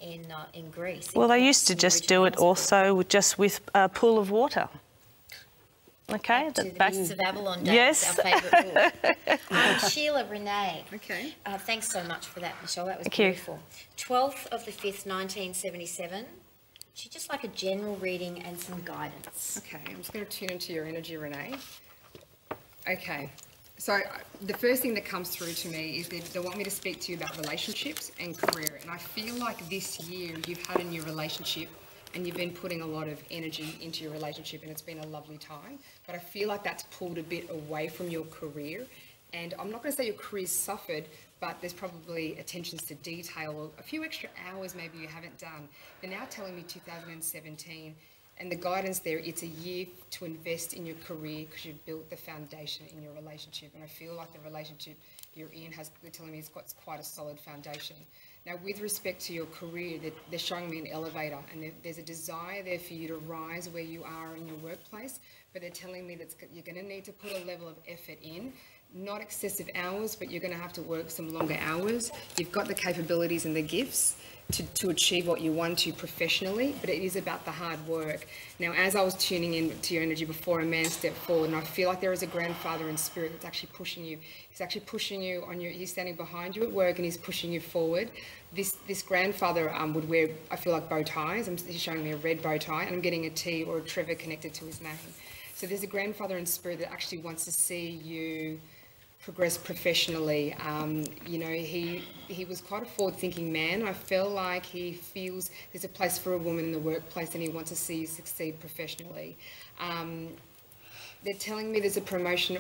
In Greece. Well, they used to just do it also just with a pool of water. Okay, back to the Beasts of Avalon days, our favourite book. Sheila Renee. Okay. Thanks so much for that, Michelle. That was beautiful. 12th of the 5th, 1977. She'd just like a general reading and some guidance. Okay, I'm just going to tune into your energy, Renee. Okay, so the first thing that comes through to me is that they want me to speak to you about relationships and career. And I feel like this year you've had a new relationship and you've been putting a lot of energy into your relationship, and it's been a lovely time. But I feel like that's pulled a bit away from your career. And I'm not going to say your career's suffered, but there's probably attentions to detail, a few extra hours maybe you haven't done. They're now telling me 2017, and the guidance there, it's a year to invest in your career because you've built the foundation in your relationship. And I feel like the relationship you're in they're telling me it's got quite a solid foundation. Now, with respect to your career, they're showing me an elevator, and there's a desire there for you to rise where you are in your workplace, but they're telling me that you're going to need to put a level of effort in. not excessive hours, but you're going to have to work some longer hours. You've got the capabilities and the gifts to achieve what you want to professionally, but it is about the hard work. Now, as I was tuning in to your energy before, a man stepped forward, and I feel like there is a grandfather in spirit that's actually pushing you. He's actually pushing you on your, he's standing behind you at work and he's pushing you forward. This grandfather would wear, I feel like, bow ties. He's showing me a red bow tie, and I'm getting a T or a Trevor connected to his name. So there's a grandfather in spirit that actually wants to see you progress professionally. You know, he was quite a forward-thinking man. I feel like he feels there's a place for a woman in the workplace, and he wants to see you succeed professionally. They're telling me there's a promotion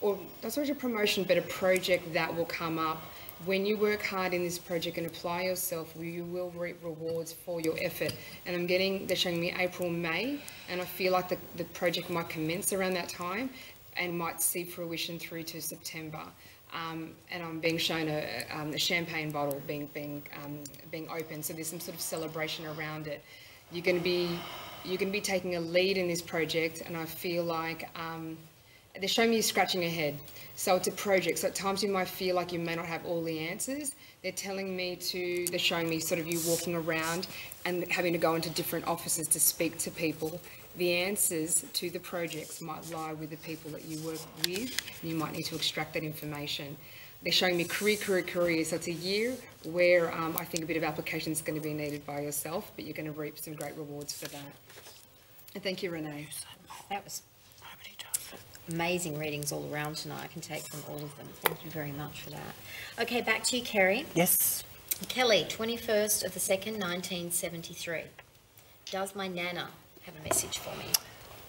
or not so much a promotion, but a project that will come up. When you work hard in this project and apply yourself, you will reap rewards for your effort. And they're showing me April, May, and I feel like the project might commence around that time and might see fruition through to September. And I'm being shown a champagne bottle being opened, so there's some sort of celebration around it. You're going to be taking a lead in this project, and I feel like they're showing me you scratching your head. So it's a project. So at times you might feel like you may not have all the answers. They're showing me sort of you walking around and having to go into different offices to speak to people. The answers to the projects might lie with the people that you work with, and you might need to extract that information. They're showing me career. So it's a year where I think a bit of application is going to be needed by yourself, but you're going to reap some great rewards for that. And thank you, Renee. That was amazing readings all around tonight. I can take from all of them. Thank you very much for that. Okay, back to you, Kerrie. Yes. Kelly, 21st of the 2nd, 1973. Does my Nana have a message for me?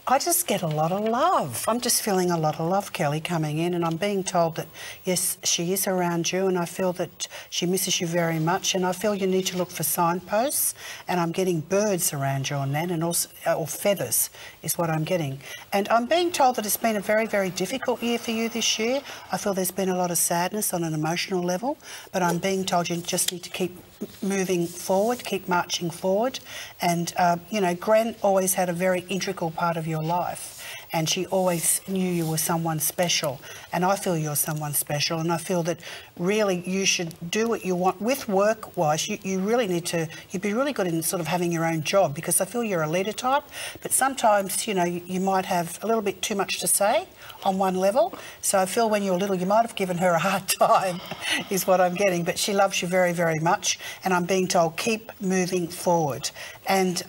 I just get a lot of love. I'm just feeling a lot of love, Kelly, coming in, and I'm being told that, yes, she is around you, and I feel that she misses you very much, and I feel you need to look for signposts, and I'm getting birds around your Nan, and also, or feathers is what I'm getting. And I'm being told that it's been a very, very difficult year for you this year. I feel there's been a lot of sadness on an emotional level, but I'm being told you just need to keep moving forward, keep marching forward. And, you know, Gran always had a very integral part of your life, and she always knew you were someone special, and I feel you're someone special, and I feel that really you should do what you want with work-wise. You really need to, you'd be really good in sort of having your own job, because I feel you're a leader type, but sometimes, you know, you might have a little bit too much to say on one level. So I feel when you were little, you might have given her a hard time, is what I'm getting, but she loves you very, very much, and I'm being told keep moving forward. And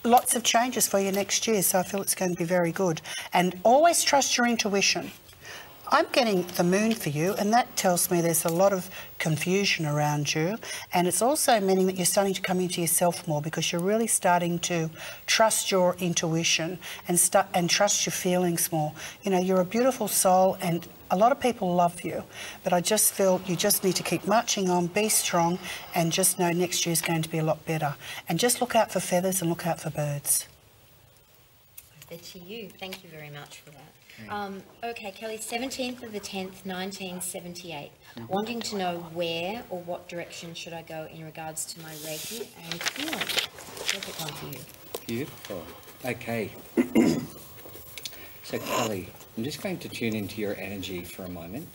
lots of changes for you next year, so I feel it's going to be very good. And always trust your intuition. I'm getting the moon for you, and that tells me there's a lot of confusion around you, and it's also meaning that you're starting to come into yourself more, because you're really starting to trust your intuition and trust your feelings more. You know, you're a beautiful soul, and a lot of people love you, but I just feel you just need to keep marching on, be strong, and just know next year is going to be a lot better. And just look out for feathers and look out for birds. To you. Thank you very much for that. Okay, Kelly, 17th of the 10th, 1978. Wanting to know where or what direction should I go in regards to my Reiki and healing. Perfect one for you. Beautiful. Okay. So, Kelly, I'm just going to tune into your energy for a moment.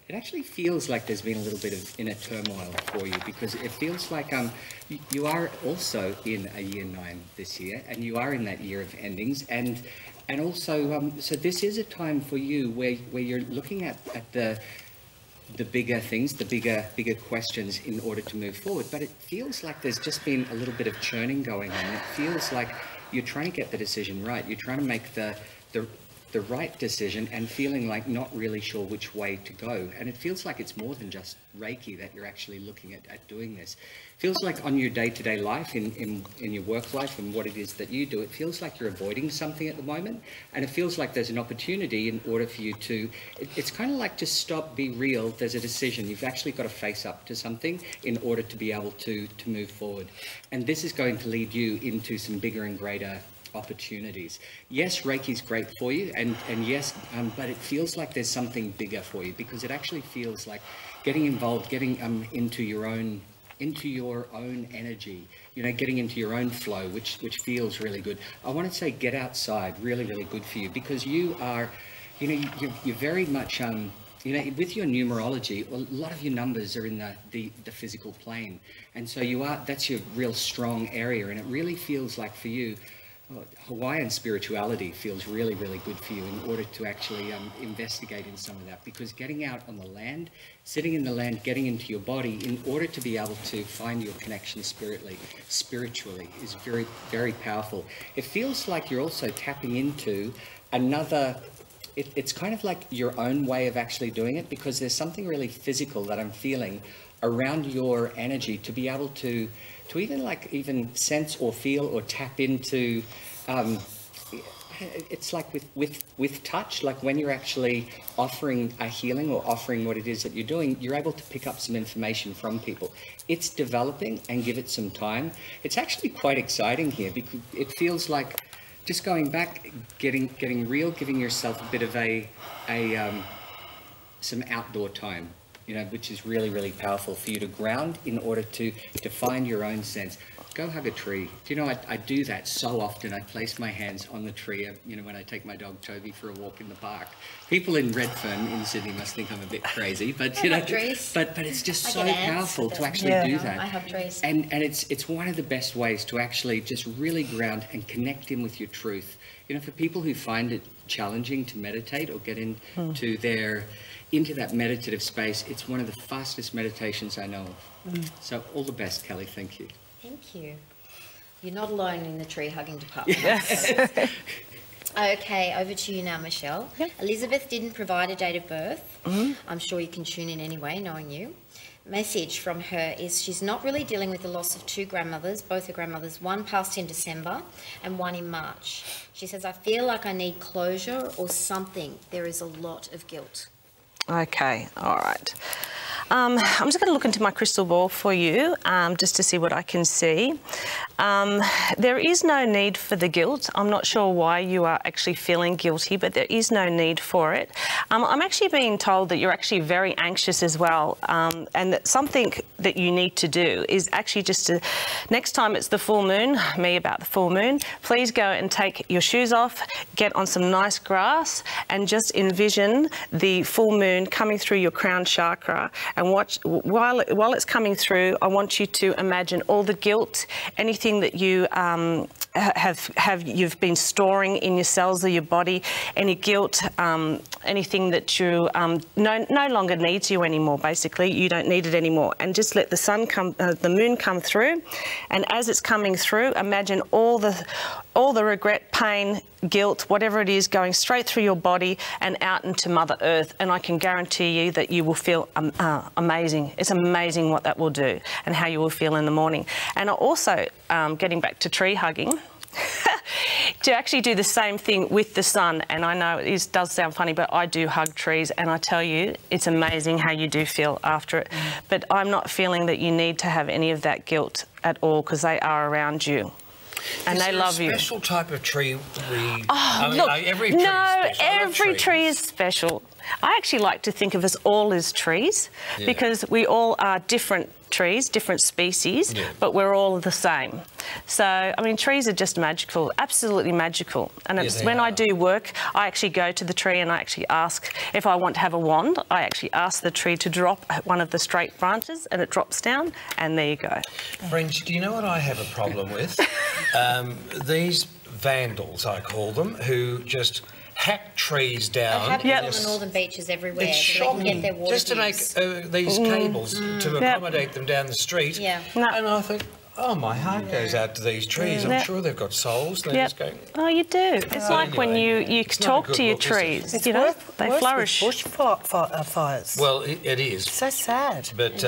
It actually feels like there's been a little bit of inner turmoil for you, because it feels like you are also in a year 9 this year, and you are in that year of endings, and also so this is a time for you where you're looking at the bigger things, the bigger questions in order to move forward. But it feels like there's just been a little bit of churning going on. It feels like you're trying to get the decision right. You're trying to make the right decision, and feeling like not really sure which way to go. And it feels like it's more than just Reiki that you're actually looking at doing this. It feels like on your day-to-day life, in your work life and what it is that you do, it feels like you're avoiding something at the moment, and it feels like there's an opportunity in order for you to, it's kind of like to stop, be real. There's a decision. You've actually got to face up to something in order to be able to move forward. And this is going to lead you into some bigger and greater opportunities. Yes, Reiki's great for you, and yes, but it feels like there's something bigger for you, because it actually feels like getting involved, getting into your own into your own energy, you know, getting into your own flow, which feels really good. I want to say get outside, really, really good for you, because you are, you know, you're very much, you know, with your numerology, a lot of your numbers are in the physical plane. And so that's your real strong area. And it really feels like for you, Hawaiian spirituality feels really, really good for you in order to actually investigate in some of that. Because getting out on the land, sitting in the land, getting into your body, in order to be able to find your connection spiritually is very, very powerful. It feels like you're also tapping into another... It's kind of like your own way of actually doing it, because there's something really physical that I'm feeling around your energy to be able to even sense or feel or tap into. It's like with touch, like when you're actually offering a healing or offering what it is that you're doing, you're able to pick up some information from people. It's developing, and give it some time. It's actually quite exciting here, because it feels like just going back, getting real, giving yourself a bit of some outdoor time, you know, which is really, really powerful for you to ground in order to find your own sense. Go hug a tree. Do you know, I do that so often. I place my hands on the tree, you know, when I take my dog Toby for a walk in the park. People in Redfern in Sydney must think I'm a bit crazy, but you know, but it's just so powerful to actually do that. I hug trees. And it's one of the best ways to actually just really ground and connect in with your truth. You know, for people who find it challenging to meditate or get into that meditative space, it's one of the fastest meditations I know of. So all the best, Kelly. Thank you. Thank you. You're not alone in the tree hugging department. Yes. Okay, over to you now, Michelle. Yep. Elizabeth didn't provide a date of birth. I'm sure you can tune in anyway, knowing you. Message from her is she's not really dealing with the loss of two grandmothers, both her grandmothers. One passed in December and one in March. She says, I feel like I need closure or something. There is a lot of guilt. Okay, all right. I'm just going to look into my crystal ball for you, just to see what I can see. There is no need for the guilt. I'm not sure why you are actually feeling guilty, but there is no need for it. I'm actually being told that you're actually very anxious as well, and that something that you need to do is actually just to, next time it's the full moon, me about the full moon, please go and take your shoes off, get on some nice grass, and just envision the full moon coming through your crown chakra. And watch, while it's coming through, I want you to imagine all the guilt, anything that you you've been storing in your cells of your body, any guilt, anything that you no longer needs you anymore. Basically, you don't need it anymore, and just let the sun come, the moon come through, and as it's coming through, imagine all the regret, pain, guilt, whatever it is, going straight through your body and out into Mother Earth. And I can guarantee you that you will feel amazing. It's amazing what that will do and how you will feel in the morning. And also, getting back to tree hugging, to actually do the same thing with the sun. And I know it does sound funny, but I do hug trees, and I tell you, it's amazing how you do feel after it. But I'm not feeling that you need to have any of that guilt at all, because they are around you. And they love you. Is there a special type of tree every tree is special. I actually like to think of us all as trees, because we all are different trees, different species, but we're all the same. So, I mean, trees are just magical, absolutely magical. And when I do work, I actually go to the tree and I actually ask if I want to have a wand. I actually ask the tree to drop one of the straight branches, and it drops down, and there you go. Friends, do you know what I have a problem with? These vandals, I call them, who just hack trees down. They have on the northern beaches everywhere. It's so they can get their water just to make these cables to accommodate them down the street. And I think, oh, my heart goes out to these trees. I'm sure they've got souls. They're just going... Oh, you do. It's like when you talk to your trees, you know, they flourish. Bush fires. Well, it is. So sad. But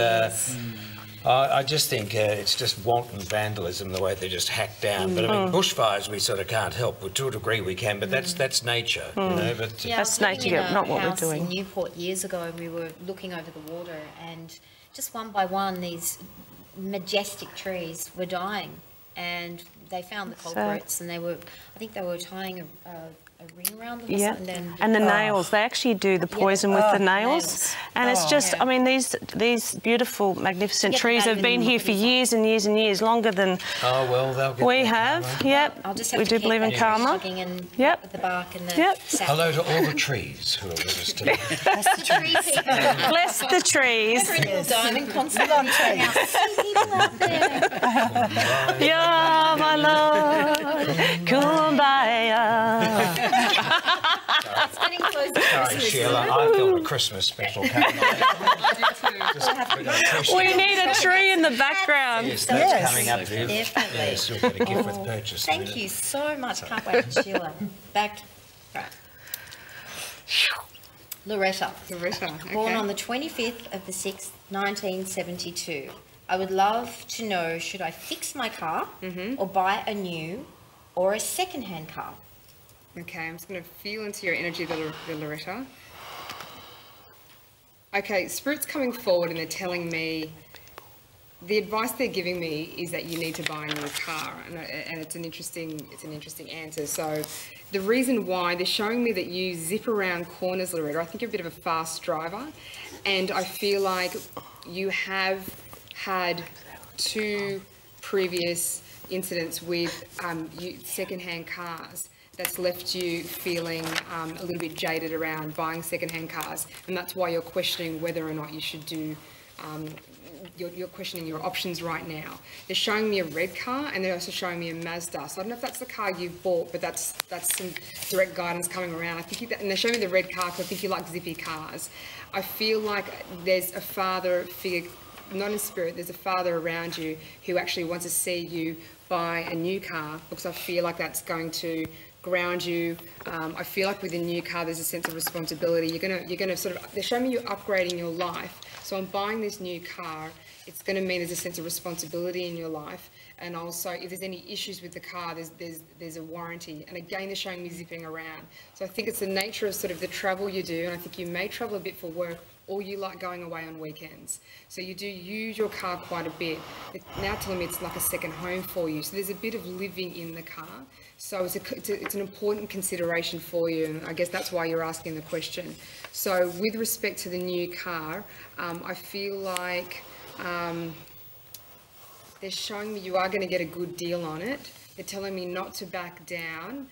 I just think it's just wanton vandalism, the way they just hack down. But I mean, bushfires we sort of can't help. To a degree we can, but that's nature, you know. But that's nature, not what we're doing. In Newport years ago, and we were looking over the water, and just one by one, these majestic trees were dying, and they found the culprits, and I think they were tying ring around them, Yeah, and then and the nails. They actually do the poison with the nails, and it's just. I mean, these beautiful, magnificent Get trees the have been here for years and years and years, longer than Oh, well, they'll get we that have. karma. Yep, I'll just have we to do keep believe in that karma. jogging and Yep. with the bark and the Yep. sap. Hello to all the trees who are with us today. That's the tree people. Bless the trees. Every little diamond conservation house. See people out there. Yeah, my lord, kumbaya. It's getting close to Sorry, Christmas. Sheila, I felt a Christmas special coming on. We need a tree in the background. Yes, that's coming up, Viv. Definitely. Yes, you'll get a gift with purchase. Thank you so much. Can't wait, Sheila. Back. Right. Loretta. Loretta, Born okay. on the 25th of the 6th, 1972. I would love to know, should I fix my car or buy a new or a second-hand car? Okay, I'm just going to feel into your energy, the Loretta. Okay, Spirit's coming forward and they're telling me, the advice they're giving me is that you need to buy a new car, and it's an interesting answer. So the reason why, they're showing me that you zip around corners, Loretta. I think you're a bit of a fast driver, and I feel like you have had 2 previous incidents with second-hand cars that's left you feeling a little bit jaded around buying second-hand cars, and that's why you're questioning whether or not you should do, you're questioning your options right now. They're showing me a red car, and they're also showing me a Mazda. So I don't know if that's the car you've bought, but that's some direct guidance coming around. I think and they're showing me the red car because I think you like zippy cars. I feel like there's a father figure, not in spirit, there's a father around you who actually wants to see you buy a new car, because I feel like that's going to ground you. I feel like with a new car there's a sense of responsibility. You're gonna sort of, they're showing me you're upgrading your life. So I'm buying this new car, it's going to mean there's a sense of responsibility in your life, and also if there's any issues with the car, there's a warranty. And again, they're showing me zipping around. So I think it's the nature of sort of the travel you do, and I think you may travel a bit for work, or you like going away on weekends. So you do use your car quite a bit. It's now telling me it's like a second home for you. So there's a bit of living in the car. So it's an important consideration for you, and I guess that's why you're asking the question. So with respect to the new car, I feel like they're showing me you are going to get a good deal on it. They're telling me not to back down.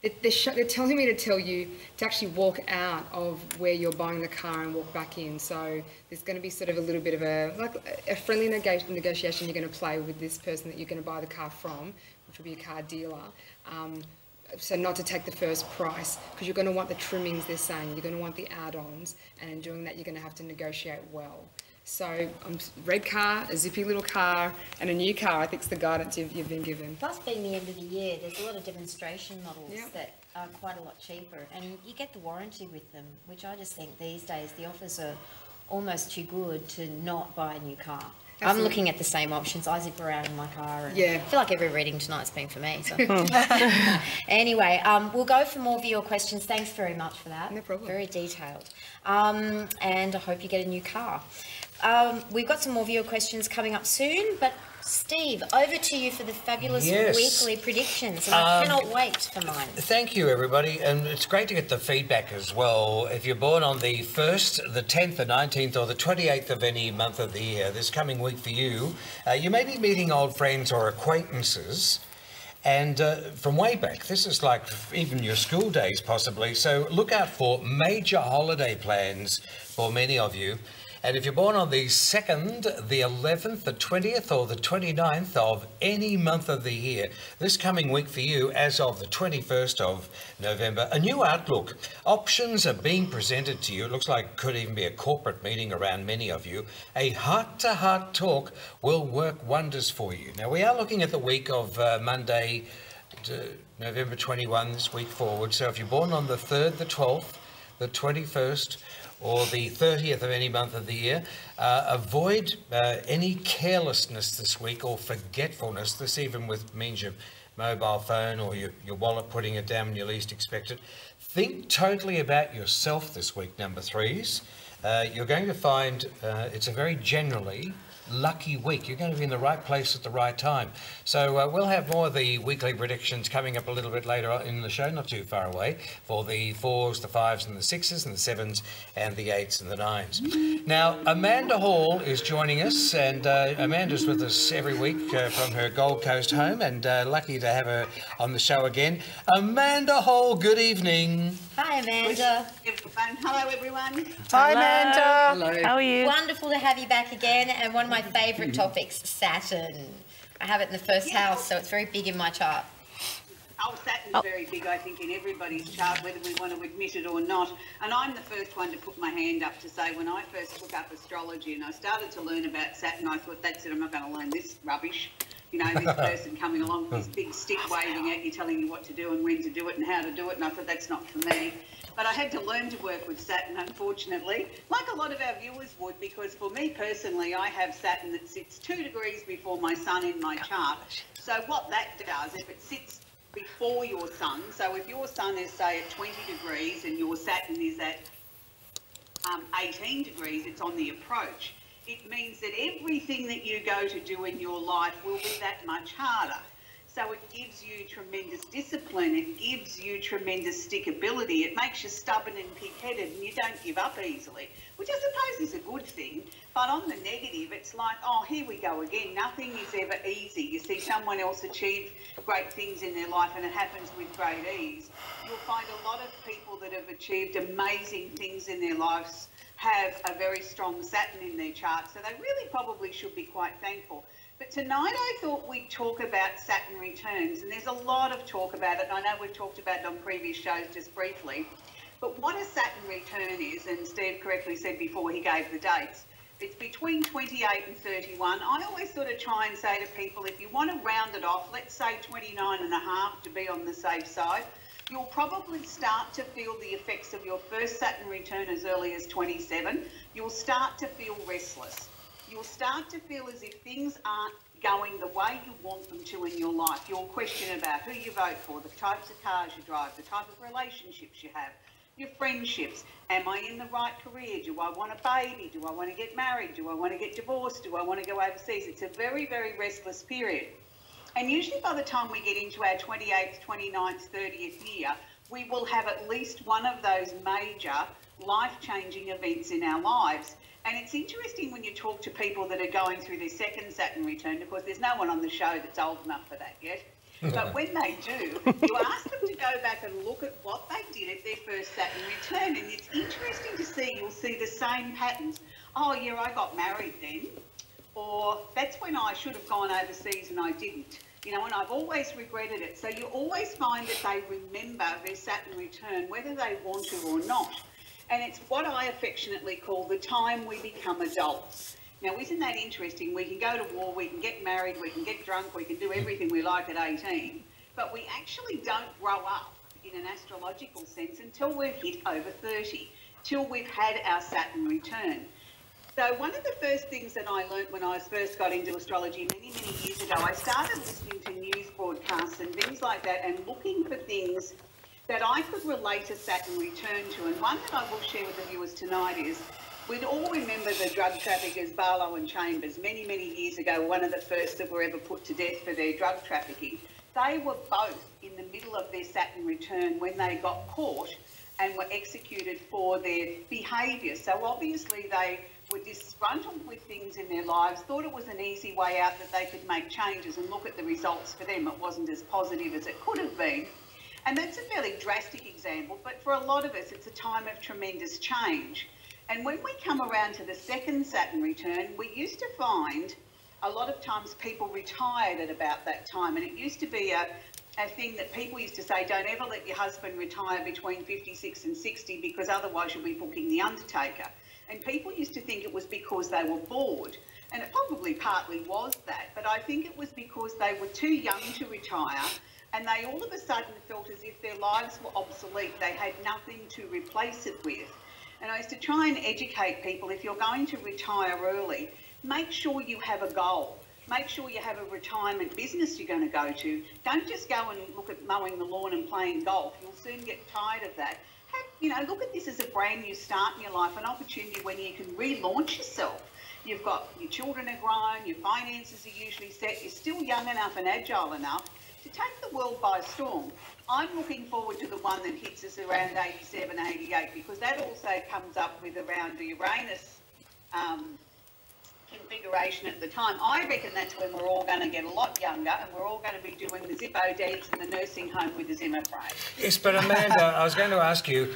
They're telling me to tell you to actually walk out of where you're buying the car and walk back in. So there's going to be sort of a little bit of a friendly negotiation you're going to play with this person that you're going to buy the car from, which will be a car dealer. So not to take the first price, because you're going to want the trimmings, they're saying. You're going to want the add-ons, and in doing that you're going to have to negotiate well. So red car, a zippy little car, and a new car, I think is the guidance you've been given. Plus, being the end of the year, there's a lot of demonstration models that are quite a lot cheaper, and you get the warranty with them, which I just think these days the offers are almost too good to not buy a new car. I'm looking at the same options. I zip around in my car, and I feel like every reading tonight's been for me. So. Anyway, we'll go for more of your questions. Thanks very much for that. No problem. Very detailed. And I hope you get a new car. We've got some more viewer questions coming up soon, but Steve, over to you for the fabulous weekly predictions, and I cannot wait for mine. Thank you, everybody, and it's great to get the feedback as well. If you're born on the 1st, the 10th, the 19th or the 28th of any month of the year, this coming week for you, you may be meeting old friends or acquaintances. And from way back, this is like even your school days possibly, so look out for major holiday plans for many of you. And if you're born on the 2nd, the 11th, the 20th or the 29th of any month of the year, this coming week for you, as of the 21st of November, a new outlook. Options are being presented to you. It looks like it could even be a corporate meeting around many of you. A heart-to-heart talk will work wonders for you. Now, we are looking at the week of Monday, November 21, this week forward. So if you're born on the 3rd, the 12th, the 21st, or the 30th of any month of the year, avoid any carelessness this week or forgetfulness. This even means your mobile phone or your wallet, putting it down when you least expect it. Think totally about yourself this week, number 3s. You're going to find it's a very generally lucky week. You're going to be in the right place at the right time. So we'll have more of the weekly predictions coming up a little bit later on in the show, not too far away, for the 4s, the 5s and the 6s and the 7s and the 8s and the 9s. Now, Amanda Hall is joining us, and Amanda's with us every week from her Gold Coast home, and lucky to have her on the show again. Amanda Hall, good evening. Hi, Amanda. Hello, everyone. Hi, Amanda. Hello. How are you? Wonderful to have you back again. And one of my favourite topics, Saturn. I have it in the first house, so it's very big in my chart. Oh, Saturn's very big, I think, in everybody's chart, whether we want to admit it or not. And I'm the first one to put my hand up to say, when I first took up astrology and I started to learn about Saturn, I thought, that's it, I'm not going to learn this rubbish. You know, this person coming along with this big stick waving at you, telling you what to do and when to do it and how to do it. And I thought, that's not for me. But I had to learn to work with Saturn, unfortunately, like a lot of our viewers would, because for me personally, I have Saturn that sits 2 degrees before my sun in my chart. So what that does, if it sits before your sun, so if your sun is, say, at 20 degrees and your Saturn is at 18 degrees, it's on the approach. It means that everything that you go to do in your life will be that much harder. So it gives you tremendous discipline, it gives you tremendous stickability, it makes you stubborn and pig-headed and you don't give up easily, which I suppose is a good thing. But on the negative, it's like, oh, here we go again. Nothing is ever easy. You see someone else achieve great things in their life and it happens with great ease. You'll find a lot of people that have achieved amazing things in their lives have a very strong Saturn in their chart, so they really probably should be quite thankful. But tonight I thought we'd talk about Saturn returns, and there's a lot of talk about it. I know we've talked about it on previous shows just briefly, but what a Saturn return is, and Steve correctly said before he gave the dates, it's between 28 and 31. I always sort of try and say to people, if you want to round it off, let's say 29 and a half to be on the safe side. You'll probably start to feel the effects of your first Saturn return as early as 27. You'll start to feel restless. You'll start to feel as if things aren't going the way you want them to in your life. You'll question about who you vote for, the types of cars you drive, the type of relationships you have, your friendships. Am I in the right career? Do I want a baby? Do I want to get married? Do I want to get divorced? Do I want to go overseas? It's a very, very restless period. And usually by the time we get into our 28th, 29th, 30th year, we will have at least one of those major life-changing events in our lives. And it's interesting when you talk to people that are going through their second Saturn return, because there's no one on the show that's old enough for that yet. But when they do, you ask them to go back and look at what they did at their first Saturn return. And it's interesting to see, you'll see the same patterns. Oh, yeah, I got married then. Or that's when I should have gone overseas and I didn't. You know, and I've always regretted it. So you always find that they remember their Saturn return, whether they want to or not. And it's what I affectionately call the time we become adults. Now, isn't that interesting? We can go to war, we can get married, we can get drunk, we can do everything we like at 18, but we actually don't grow up in an astrological sense until we've hit over 30, till we've had our Saturn return. So one of the first things that I learnt when I first got into astrology many, many years ago, I started listening to news broadcasts and things like that and looking for things that I could relate a Saturn return to. And one that I will share with the viewers tonight is, we'd all remember the drug traffickers Barlow and Chambers many, many years ago, one of the first that were ever put to death for their drug trafficking. They were both in the middle of their Saturn return when they got caught and were executed for their behaviour. So obviously they were disgruntled with things in their lives, thought it was an easy way out that they could make changes, and look at the results for them. It wasn't as positive as it could have been. And that's a fairly drastic example, but for a lot of us, it's a time of tremendous change. And when we come around to the second Saturn return, we used to find a lot of times people retired at about that time. And it used to be a thing that people used to say, don't ever let your husband retire between 56 and 60 because otherwise you'll be booking the undertaker. And people used to think it was because they were bored. And it probably partly was that, but I think it was because they were too young to retire, and they all of a sudden felt as if their lives were obsolete. They had nothing to replace it with. And I used to try and educate people, if you're going to retire early, make sure you have a goal. Make sure you have a retirement business you're going to go to. Don't just go and look at mowing the lawn and playing golf. You'll soon get tired of that. Look at this as a brand new start in your life, an opportunity when you can relaunch yourself. you've got your children are grown, your finances are usually set, you're still young enough and agile enough to take the world by storm. I'm looking forward to the one that hits us around 87, 88, because that also comes up with around the Uranus configuration at the time. I reckon that's when we're all going to get a lot younger and we're all going to be doing the Zippo dance in the nursing home with the Zimmer frame. Yes, but Amanda, I was going to ask you,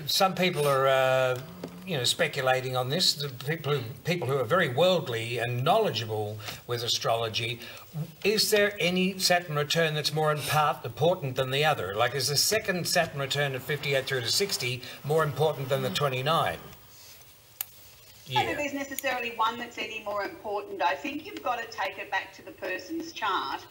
some people are, speculating on this, the people who are very worldly and knowledgeable with astrology. Is there any Saturn return that's more important than the other? Like, is the second Saturn return of 58 through to 60 more important than the 29? I don't know if there's necessarily one that's any more important. I think you've got to take it back to the person's chart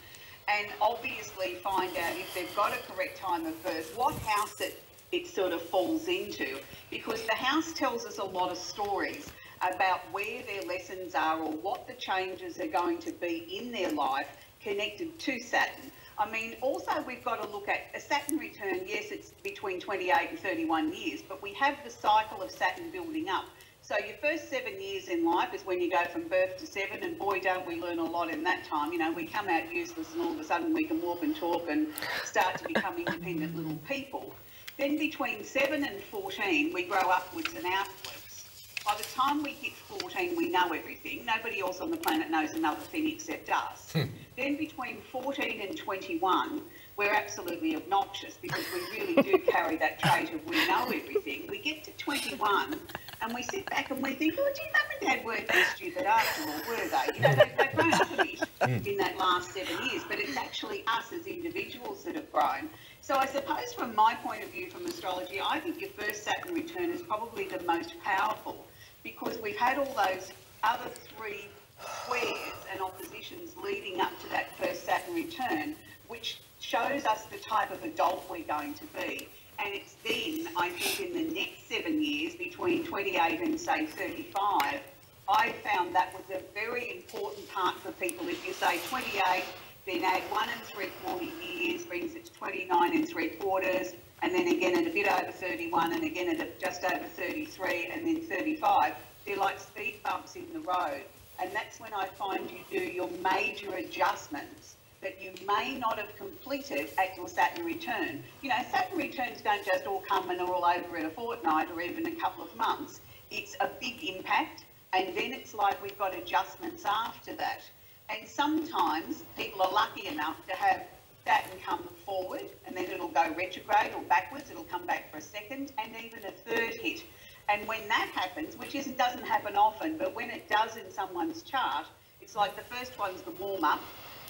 and obviously find out if they've got a correct time of birth, what house it sort of falls into, because the house tells us a lot of stories about where their lessons are or what the changes are going to be in their life connected to Saturn. I mean, also we've got to look at a Saturn return. Yes, it's between 28 and 31 years, but we have the cycle of Saturn building up. So your first 7 years in life is when you go from birth to 7, and boy, don't we learn a lot in that time. You know, we come out useless and all of a sudden we can walk and talk and start to become independent little people. Then between 7 and 14, we grow upwards and outwards. By the time we hit 14, we know everything. Nobody else on the planet knows another thing except us. Then between 14 and 21, we're absolutely obnoxious because we really do carry that trait of we know everything. We get to 21 and we sit back and we think, oh, gee, Mum and Dad weren't that stupid after all, were they? You know, they've grown up a bit in that last 7 years, but it's actually us as individuals that have grown. So I suppose from my point of view from astrology, I think your first Saturn return is probably the most powerful because we've had all those other 3 squares and oppositions leading up to that first Saturn return, which shows us the type of adult we're going to be. And it's then, I think, in the next 7 years, between 28 and, say, 35, I found that was a very important part for people. If you say 28, then add 1 3/4 years, brings it to 29 3/4, and then again at a bit over 31, and again at just over 33, and then 35. They're like speed bumps in the road. And that's when I find you do your major adjustments that you may not have completed at your Saturn return. You know, Saturn returns don't just all come and are all over in a fortnight or even a couple of months. It's a big impact, and then it's like we've got adjustments after that. And sometimes people are lucky enough to have Saturn come forward, and then it'll go retrograde or backwards. It'll come back for a second and even a third hit. And when that happens, which doesn't happen often, but when it does in someone's chart, it's like the first one's the warm-up,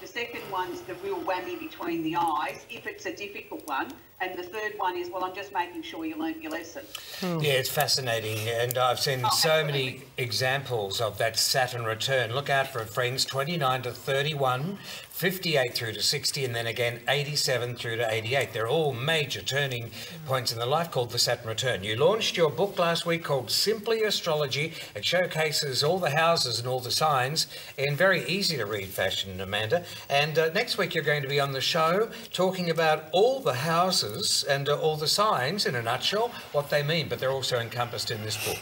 the second one's the real whammy between the eyes, if it's a difficult one, and the third one is, well, I'm just making sure you learnt your lesson. Yeah, it's fascinating, and I've seen so many examples of that Saturn return. Look out for it, friends. 29 to 31, 58 through to 60, and then again 87 through to 88. They're all major turning points in the life called the Saturn return. You launched your book last week called Simply Astrology. It showcases all the houses and all the signs in very easy to read fashion, Amanda. And next week you're going to be on the show talking about all the houses and all the signs in a nutshell, what they mean, but they're also encompassed in this book.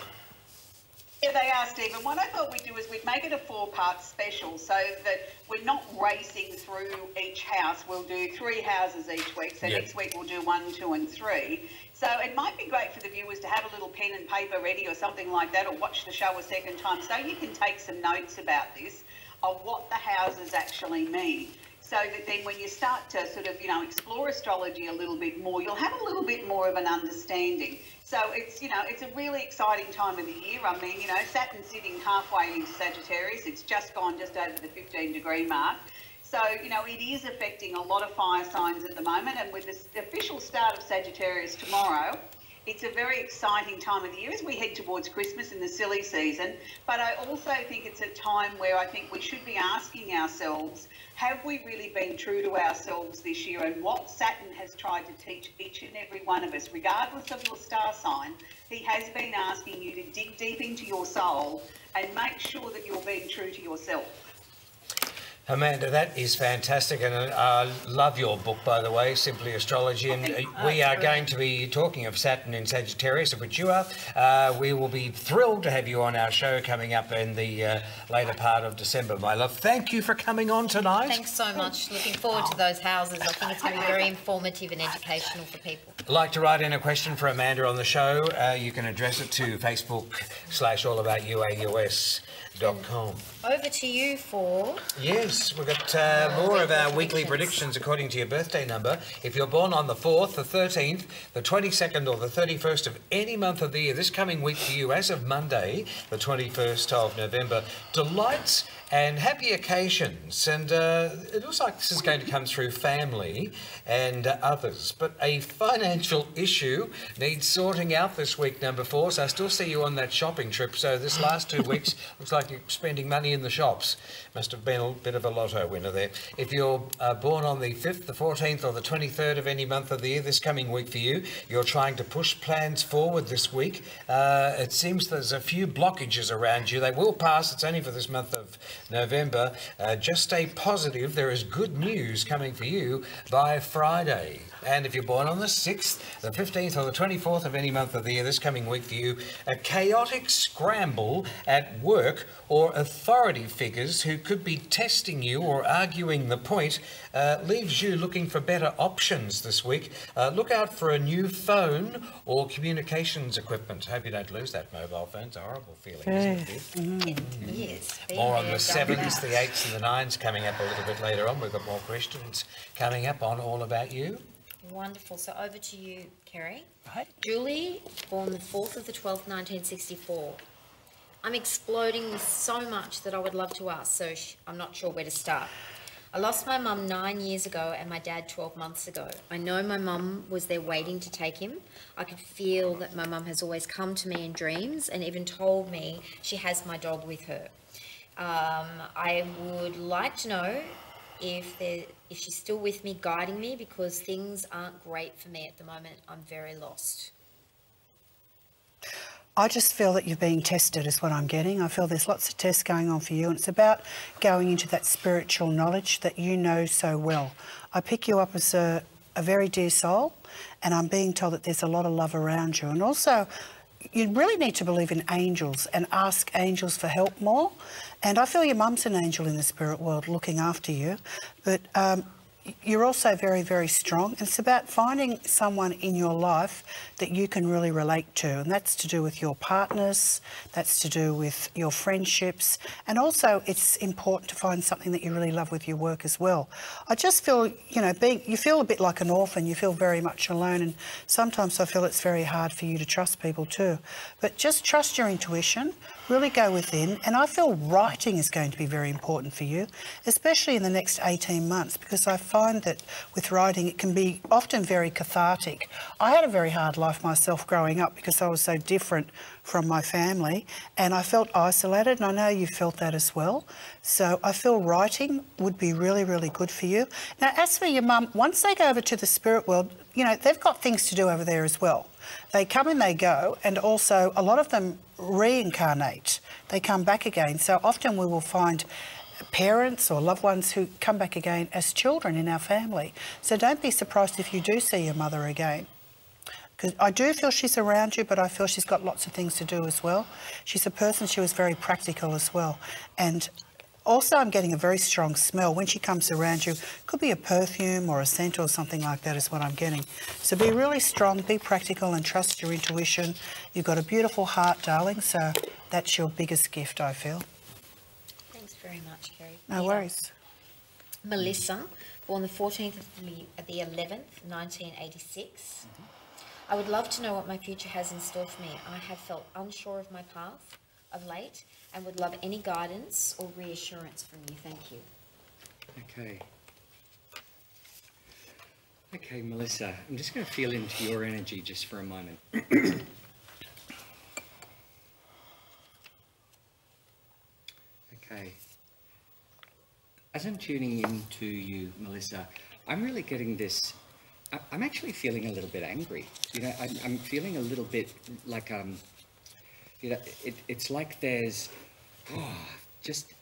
Yeah, they are, Stephen. What I thought we'd do is we'd make it a 4-part special so that we're not racing through each house. We'll do 3 houses each week. So next week we'll do 1, 2 and 3. So it might be great for the viewers to have a little pen and paper ready or something like that, or watch the show a second time so you can take some notes about this, of what the houses actually mean. So that then when you start to sort of, explore astrology a little bit more, you'll have a little bit more of an understanding. So it's, it's a really exciting time of the year. I mean, Saturn's sitting halfway into Sagittarius. It's just gone just over the 15-degree mark. So, it is affecting a lot of fire signs at the moment. And with the official start of Sagittarius tomorrow, it's a very exciting time of the year as we head towards Christmas and the silly season. But I also think it's a time where I think we should be asking ourselves, have we really been true to ourselves this year, and what Saturn has tried to teach each and every one of us, regardless of your star sign? He has been asking you to dig deep into your soul and make sure that you're being true to yourself. Amanda, that is fantastic, and I love your book, by the way, Simply Astrology, and we are going to be talking of Saturn in Sagittarius, of which you are. We will be thrilled to have you on our show coming up in the later part of December, my love. Thank you for coming on tonight. Thanks so much. Looking forward to those houses. I think it's going to be very informative and educational for people. Like to write in a question for Amanda on the show, you can address it to Facebook/allaboutyouau.com. Over to you for... Yes, we've got more of our weekly predictions according to your birthday number. If you're born on the 4th, the 13th, the 22nd or the 31st of any month of the year, this coming week for you, as of Monday, the 21st of November, delights and happy occasions. And it looks like this is going to come through family and others. But a financial issue needs sorting out this week, number 4. So I still see you on that shopping trip. So this last 2 weeks looks like you're spending money in the shops. Must have been a bit of a lotto winner there. If you're born on the 5th, the 14th or the 23rd of any month of the year, this coming week for you, you're trying to push plans forward this week. It seems there's a few blockages around you. They will pass. It's only for this month of November. Just stay positive. There is good news coming for you by Friday. And if you're born on the 6th, the 15th or the 24th of any month of the year, this coming week for you, a chaotic scramble at work or authority figures who could be testing you or arguing the point leaves you looking for better options this week. Look out for a new phone or communications equipment. Hope you don't lose that mobile phone. It's a horrible feeling, isn't it? Yes. More on the 7s, the 8s and the 9s coming up a little bit later on. We've got more questions coming up on All About You. Wonderful. So over to you, Kerrie. Right. Julie, born the 4th of the 12th, 1964. I'm exploding with so much that I would love to ask, so I'm not sure where to start. I lost my mum 9 years ago and my dad 12 months ago. I know my mum was there waiting to take him. I could feel that my mum has always come to me in dreams and even told me she has my dog with her. I would like to know if she's still with me, guiding me, because things aren't great for me at the moment. I'm very lost. I just feel that you're being tested is what I'm getting. I feel there's lots of tests going on for you, and it's about going into that spiritual knowledge that you know so well. I pick you up as a very dear soul, and I'm being told that there's a lot of love around you. And also, you really need to believe in angels and ask angels for help more. And I feel your mum's an angel in the spirit world looking after you. But you're also very, very strong. And it's about finding someone in your life that you can really relate to. And that's to do with your partners, that's to do with your friendships. And also it's important to find something that you really love with your work as well. I just feel, you know, you feel a bit like an orphan, you feel very much alone. And sometimes I feel it's very hard for you to trust people too. But just trust your intuition, really go within. And I feel writing is going to be very important for you, especially in the next 18 months, because I find that with writing it can be often very cathartic. I had a very hard life myself growing up because I was so different from my family and I felt isolated, and I know you felt that as well. So I feel writing would be really, really good for you. Now, as for your mum, once they go over to the spirit world, you know, they've got things to do over there as well. They come and they go, and also a lot of them reincarnate. They come back again. So often we will find parents or loved ones who come back again as children in our family. So don't be surprised if you do see your mother again. Because I do feel she's around you, but I feel she's got lots of things to do as well. She's a person, she was very practical as well. And also I'm getting a very strong smell. When she comes around you, could be a perfume or a scent or something like that is what I'm getting. So be really strong, be practical and trust your intuition. You've got a beautiful heart, darling, so that's your biggest gift, I feel. Very much, Kerrie. No worries. Melissa, born the 14th of the 11th, 1986. I would love to know what my future has in store for me. I have felt unsure of my path of late and would love any guidance or reassurance from you. Thank you. Okay. Okay, Melissa, I'm just going to feel into your energy just for a moment. Okay. As I'm tuning into you, Melissa, I'm really getting this, I'm actually feeling a little bit angry. You know, I'm feeling a little bit like, you know, it's like there's, just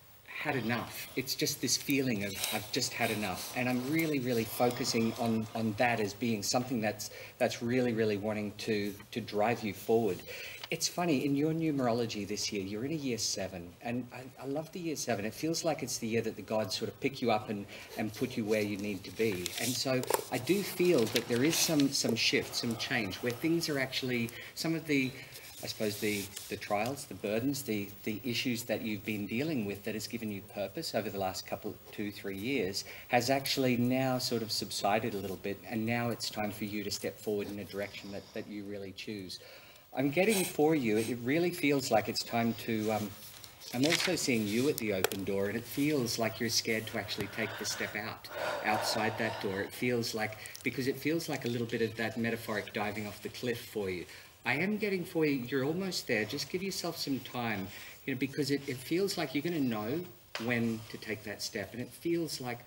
had enough. It's just this feeling of I've just had enough, and I'm really, really focusing on that as being something that's really, really wanting to drive you forward. It's funny, in your numerology this year, you're in a year 7, and I love the year 7. It feels like it's the year that the gods sort of pick you up and put you where you need to be. And so I do feel that there is some shift, some change, where things are actually, some of the, I suppose, the trials, the burdens, the issues that you've been dealing with that has given you purpose over the last 2-3 years has actually now sort of subsided a little bit, and now it's time for you to step forward in a direction that you really choose. I'm getting for you, it really feels like it's time to, I'm also seeing you at the open door, and it feels like you're scared to actually take the step outside that door. It feels like, because it feels like a little bit of that metaphoric diving off the cliff for you. I am getting for you, you're almost there, just give yourself some time, you know, because it feels like you're going to know when to take that step, and it feels like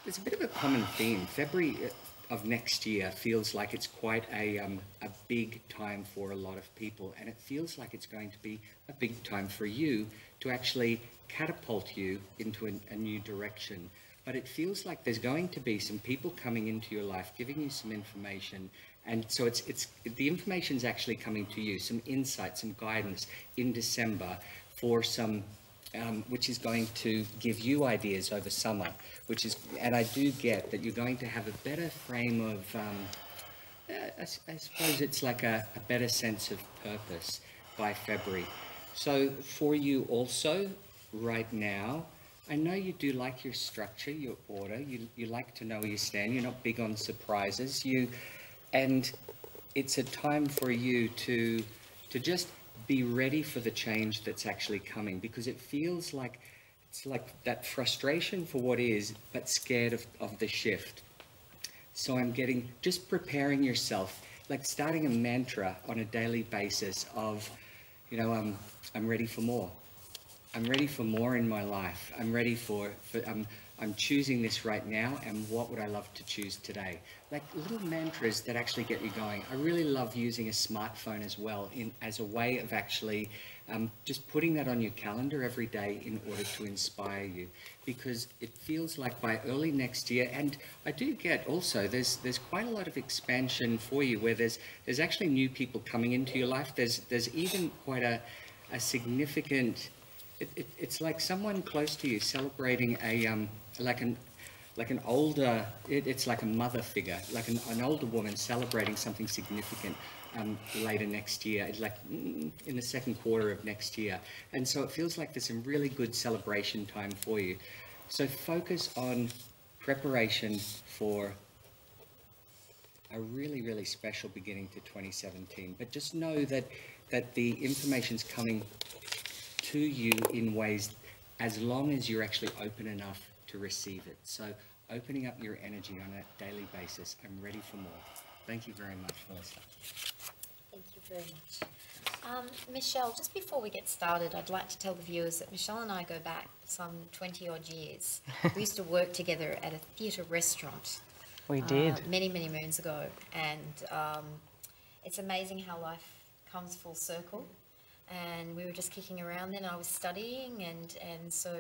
there's a bit of a common theme. February of next year feels like it's quite a big time for a lot of people, and it feels like it's going to be a big time for you to actually catapult you into a new direction. But it feels like there's going to be some people coming into your life, giving you some information, and so it's the information's actually coming to you, some insight, some guidance in December for some which is going to give you ideas over summer, and I do get that you're going to have a better frame of, I suppose it's like a better sense of purpose by February. So for you also, right now, I know you do like your structure, your order, you like to know where you stand, you're not big on surprises, and it's a time for you to just be ready for the change that's actually coming, because it feels like it's like that frustration for what is, but scared of the shift. So I'm getting, just preparing yourself, like starting a mantra on a daily basis of, you know, I'm ready for more. I'm ready for more in my life. I'm ready for I'm choosing this right now, and what would I love to choose today? Like little mantras that actually get you going. I really love using a smartphone as well as a way of actually just putting that on your calendar every day in order to inspire you, because it feels like by early next year, and I do get also there's quite a lot of expansion for you, where there's actually new people coming into your life. There's even quite a significant, it's like someone close to you celebrating a like an older, it's like a mother figure, like an older woman celebrating something significant later next year, like in the second quarter of next year. And so it feels like there's some really good celebration time for you. So focus on preparation for a really, really special beginning to 2017. But just know that the information's coming to you in ways, as long as you're actually open enough to receive it. So opening up your energy on a daily basis. I'm ready for more. Thank you very much, Melissa. Thank you very much. Michelle, just before we get started, I'd like to tell the viewers that Michelle and I go back some 20 odd years. We used to work together at a theatre restaurant. We did. Many, many moons ago. And it's amazing how life comes full circle. And we were just kicking around then. I was studying, and so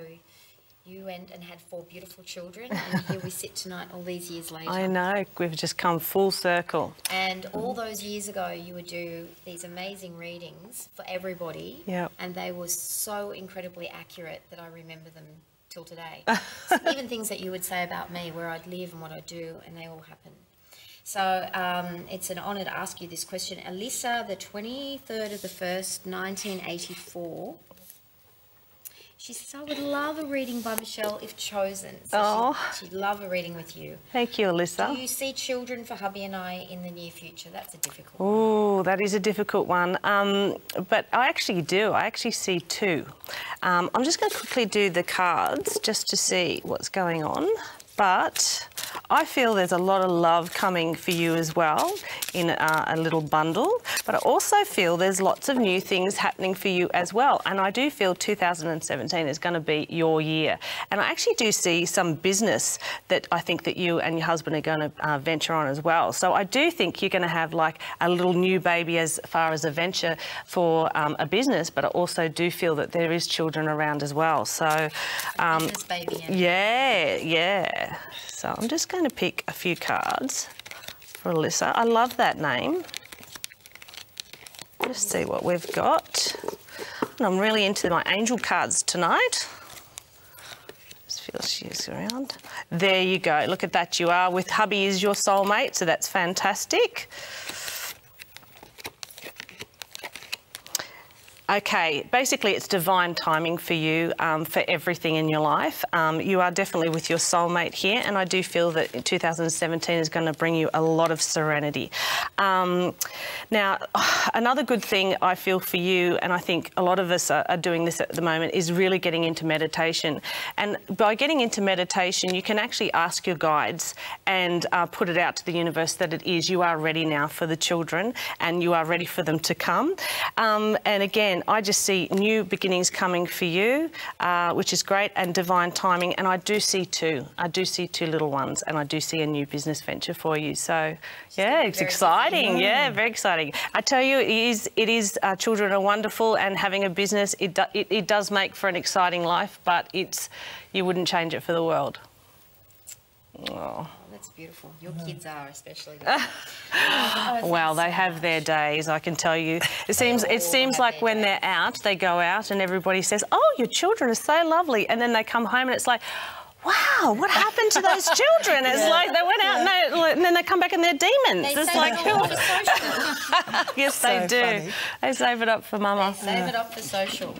you went and had 4 beautiful children, and here we sit tonight all these years later. I know, we've just come full circle. And all those years ago, you would do these amazing readings for everybody, and they were so incredibly accurate that I remember them till today. Even things that you would say about me, where I'd live and what I do, and they all happen. So it's an honour to ask you this question. Alyssa, the 23rd of the 1st, 1984. She says, I would love a reading by Michelle if chosen. So she'd love a reading with you. Thank you, Alyssa. Do you see children for hubby and I in the near future? That's a difficult one. Oh, that is a difficult one. But I actually do. I actually see 2. I'm just going to quickly do the cards just to see what's going on. But I feel there's a lot of love coming for you as well in a little bundle. but I also feel there's lots of new things happening for you as well. And I do feel 2017 is going to be your year. And I actually do see some business that I think that you and your husband are going to venture on as well. So I do think you're going to have like a little new baby as far as a venture for a business, but I also do feel that there is children around as well. So Business baby. yeah. So I'm just going to pick a few cards for Alyssa. I love that name. Let's see what we've got. And I'm really into my angel cards tonight. Just feel she's around. There you go. Look at that. You are with hubby is your soulmate, so that's fantastic. Okay, basically it's divine timing for you for everything in your life. You are definitely with your soulmate here, and I do feel that 2017 is going to bring you a lot of serenity. Now, another good thing I feel for you, and I think a lot of us are doing this at the moment, is really getting into meditation. And by getting into meditation, you can actually ask your guides and put it out to the universe that it is, you are ready now for the children and you are ready for them to come. And again, I just see new beginnings coming for you, which is great, and divine timing. And I do see two. I do see two little ones, and I do see a new business venture for you. So, yeah, it's exciting. Yeah, very exciting. I tell you, it is. Children are wonderful, and having a business, it does make for an exciting life. But you wouldn't change it for the world. Oh. That's beautiful. Your kids are especially. Well, they have their days, I can tell you. It seems like when they're out, they go out and everybody says, "Oh, your children are so lovely," and then they come home and it's like, wow, what happened to those children? It's like they went out and then they come back and they're demons. It's like, yes, they do. Funny. They save it up for mama. They save it up for social.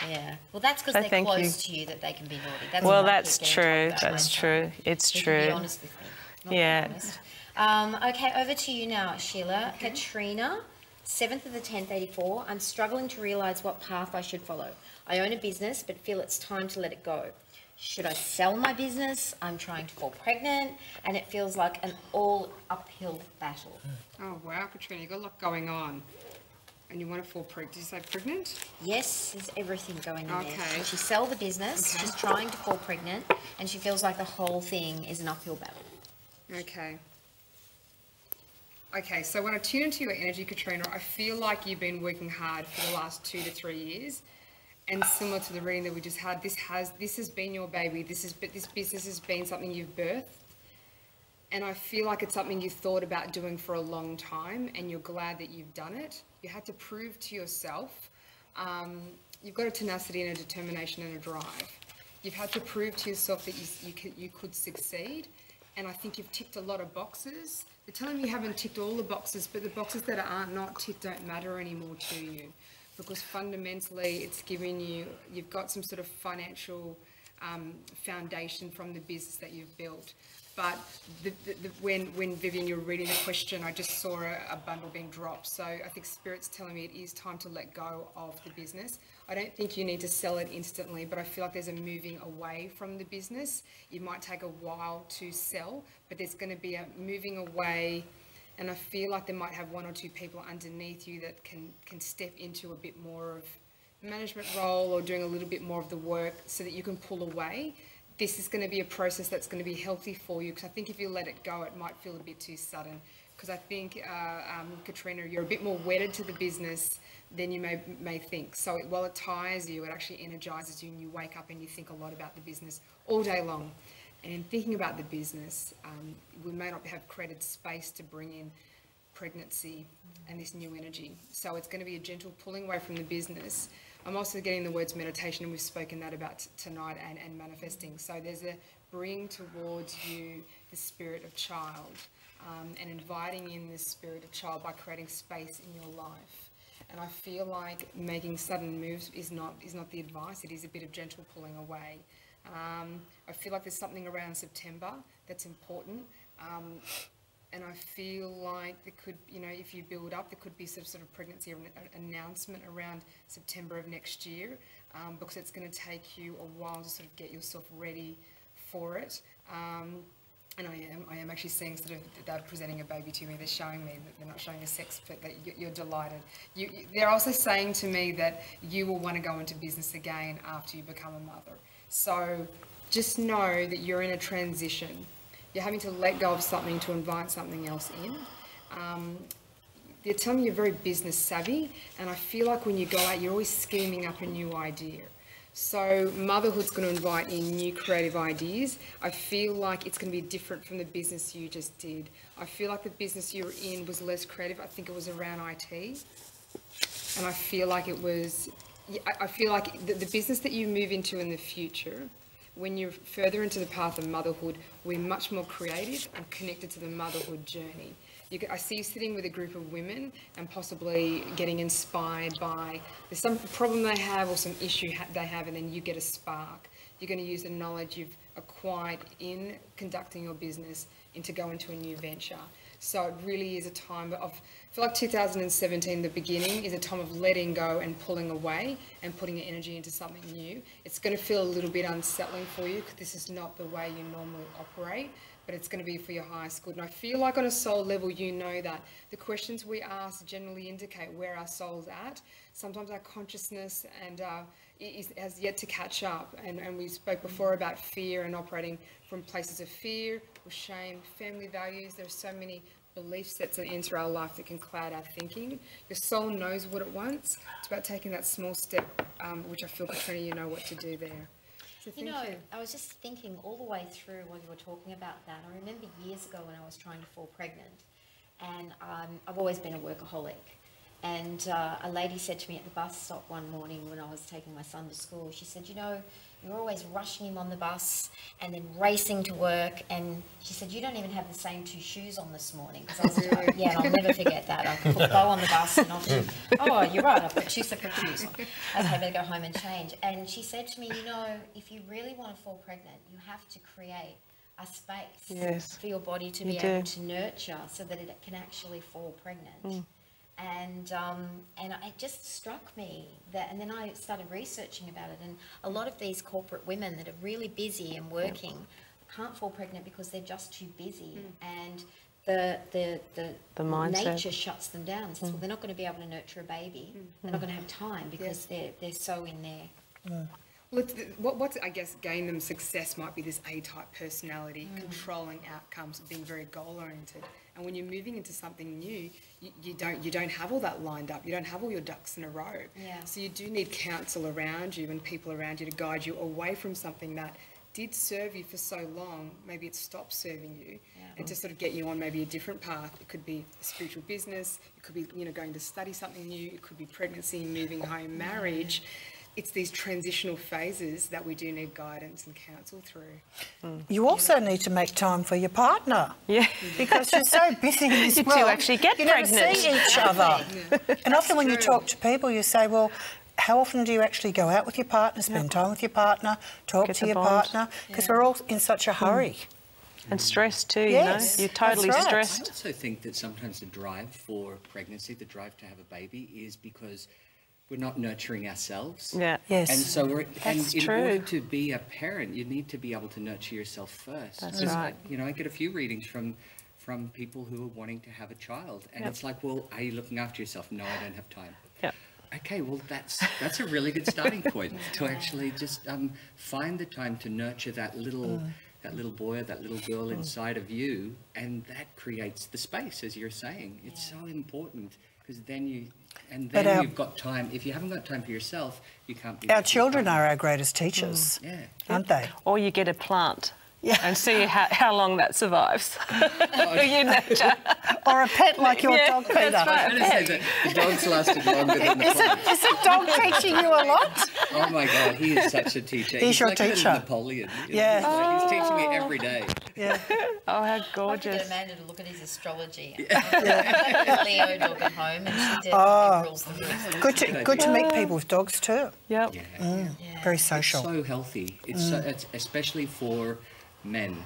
Yeah. Well, that's because they're close to you that they can be naughty. That's well, that's true. That's true. It's true. Be honest with me. Yeah. Okay, over to you now, Sheila. Okay. Katrina, 7th of the 10th, 84. I'm struggling to realise what path I should follow. I own a business, but feel it's time to let it go. Should I sell my business? I'm trying to fall pregnant, and it feels like an all uphill battle. Oh, wow, Katrina, you've got a lot going on. And you want to fall pregnant? Did you say pregnant? Yes, there's everything going in there. Okay. She sell the business, she's trying to fall pregnant, and she feels like the whole thing is an uphill battle. Okay. Okay, so when I tune into your energy, Katrina, I feel like you've been working hard for the last 2 to 3 years. And similar to the reading that we just had, this has been your baby. This business has been something you've birthed. And I feel like it's something you thought about doing for a long time, and you're glad that you've done it. You had to prove to yourself. You've got a tenacity and a determination and a drive. You've had to prove to yourself that you could succeed. And I think you've ticked a lot of boxes. They're telling me you haven't ticked all the boxes, but the boxes that aren't not ticked don't matter anymore to you. Because fundamentally it's giving you've got some sort of financial foundation from the business that you've built. But when Vivienne, you were reading the question, I just saw a bundle being dropped. So I think Spirit's telling me it is time to let go of the business. I don't think you need to sell it instantly, but I feel like there's a moving away from the business. It might take a while to sell, but there's going to be a moving away. And I feel like they might have 1 or 2 people underneath you that can step into a bit more of a management role or doing a little bit more of the work so that you can pull away. This is going to be a process that's going to be healthy for you, because I think if you let it go, it might feel a bit too sudden. Because I think, Katrina, you're a bit more wedded to the business than you may think. So while it tires you, it actually energizes you, and you wake up and you think a lot about the business all day long. And in thinking about the business, we may not have created space to bring in pregnancy and this new energy. So it's going to be a gentle pulling away from the business. I'm also getting the words meditation, and we've spoken that about tonight, and manifesting. So there's a bring towards you the spirit of child, and inviting in the spirit of child by creating space in your life. And I feel like making sudden moves is not the advice. It is a bit of gentle pulling away. I feel like there's something around September that's important. And I feel like there could, if you build up, there could be some sort of pregnancy or an announcement around September of next year, because it's going to take you a while to sort of get yourself ready for it. And I am actually seeing sort of, they're presenting a baby to me, they're showing me, that they're not showing a sex, but that you're delighted. They're also saying to me that you will want to go into business again after you become a mother. So just know that you're in a transition. You're having to let go of something to invite something else in. They're telling me you're very business savvy, and I feel like when you go out, you're always scheming up a new idea. So motherhood's going to invite in new creative ideas. I feel like it's going to be different from the business you just did. I feel like the business you were in was less creative. I think it was around IT. And I feel like it was, I feel like the business that you move into in the future, when you're further into the path of motherhood, we're much more creative and connected to the motherhood journey. I see you sitting with a group of women and possibly getting inspired by, there's some problem they have or some issue they have, and then you get a spark. You're going to use the knowledge you've acquired in conducting your business to go into a new venture. So it really is a time of, I feel like 2017, the beginning, is a time of letting go and pulling away and putting your energy into something new. It's going to feel a little bit unsettling for you because this is not the way you normally operate, but it's going to be for your highest good. And I feel like on a soul level, you know that the questions we ask generally indicate where our soul's at. Sometimes our consciousness and has yet to catch up. And we spoke before about fear and operating from places of fear or shame, family values. There are so many belief sets that enter our life that can cloud our thinking. Your soul knows what it wants. It's about taking that small step, which I feel, Katrina, you know what to do there. You know, I was just thinking all the way through while you were talking about that. I remember years ago when I was trying to fall pregnant, and I've always been a workaholic. And a lady said to me at the bus stop one morning when I was taking my son to school, she said, you know, you're always rushing him on the bus and then racing to work. And she said, you don't even have the same two shoes on this morning. Because I was like, yeah, and I'll never forget that. I could go on the bus and off. Oh, you're right, I've got two separate shoes on. Okay, better go home and change. And she said to me, you know, if you really want to fall pregnant, you have to create a space for your body to be able to nurture so that it can actually fall pregnant. And it just struck me that, and then I started researching about it, and a lot of these corporate women that are really busy and working can't fall pregnant because they're just too busy, and the nature shuts them down. So they're not going to be able to nurture a baby. They're not going to have time because they're so in there. Well, what's, I guess, gained them success might be this A-type personality, controlling outcomes, being very goal-oriented. And when you're moving into something new, you don't have all that lined up. You don't have all your ducks in a row. Yeah. So you do need counsel around you and people around you to guide you away from something that did serve you for so long. Maybe it stopped serving you, and to sort of get you on maybe a different path. It could be a spiritual business. It could be, you know, going to study something new. It could be pregnancy, moving home, marriage. It's these transitional phases that we do need guidance and counsel through. You also need to make time for your partner. Yeah. Because you're so busy in this world. You two actually get pregnant. Never see each other. And often when you talk to people, you say, well, how often do you actually go out with your partner, spend time with your partner, talk to your partner? Because we're all in such a hurry. And stressed too, you know. You're totally stressed. I also think that sometimes the drive for pregnancy, the drive to have a baby, is because we're not nurturing ourselves. Yeah. Yes. And so in order true. to be a parent, you need to be able to nurture yourself first. That's right. You know, I get a few readings from people who are wanting to have a child, and it's like, well, are you looking after yourself? No, I don't have time. Yep. Okay, well, that's a really good starting point to actually just find the time to nurture that little boy or that little girl inside of you, and that creates the space, as you're saying. It's so important, because then you've got time. If you haven't got time for yourself, you can't be... Our children are our greatest teachers, aren't they? Or you get a plant and see how long that survives. You nurture. Or a pet like your dog, Peter. That's right. I'm going to say that the dog's lasted longer than the plant. Is the dog teaching you a lot? Oh my God, he is such a teacher. He's your like teacher. Napoleon. Yeah. He's teaching me every day. Yeah. Oh, how I have to gorgeous. get Amanda to look at his astrology. Leo dog at home, and she definitely rules the roost. Good to meet people with dogs too. Yep. Very social. It's so healthy. It's especially for men.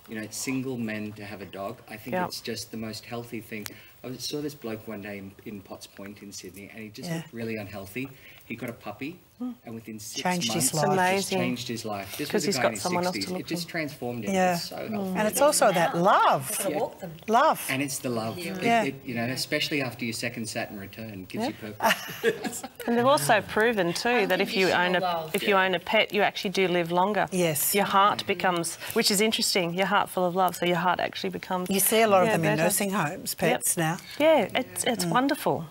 You know, it's single men to have a dog. I think it's just the most healthy thing. I saw this bloke one day in Potts Point in Sydney, and he just looked really unhealthy. He got a puppy, and within 6 Changed months, his life. it Amazing. just changed his life. This 'Cause was a he's guy got in his someone else to 60s. look It just to. transformed him. Yeah. It's so helpful. And it's also that love. We've got to walk them. Love. And it's the love. Yeah. You know, especially after your second Saturn return, gives you purpose. And they've also proven too that if you own a pet, you actually do live longer. Yes. Your heart becomes, which is interesting. Your heart full of love, so your heart actually becomes. You see a lot of them in better. nursing homes, pets now. Yeah, it's wonderful.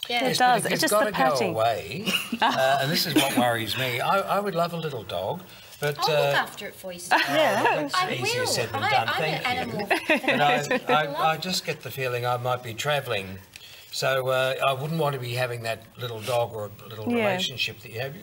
Yeah. It does. But if It's you've just got the to patting. go away, and this is what worries me. I would love a little dog, but I'll look after it for you. Steve. that's I easier will. said than done. I'm Thank an you. animal. But I just get the feeling I might be travelling, so I wouldn't want to be having that little dog or a little Yeah. relationship that you have.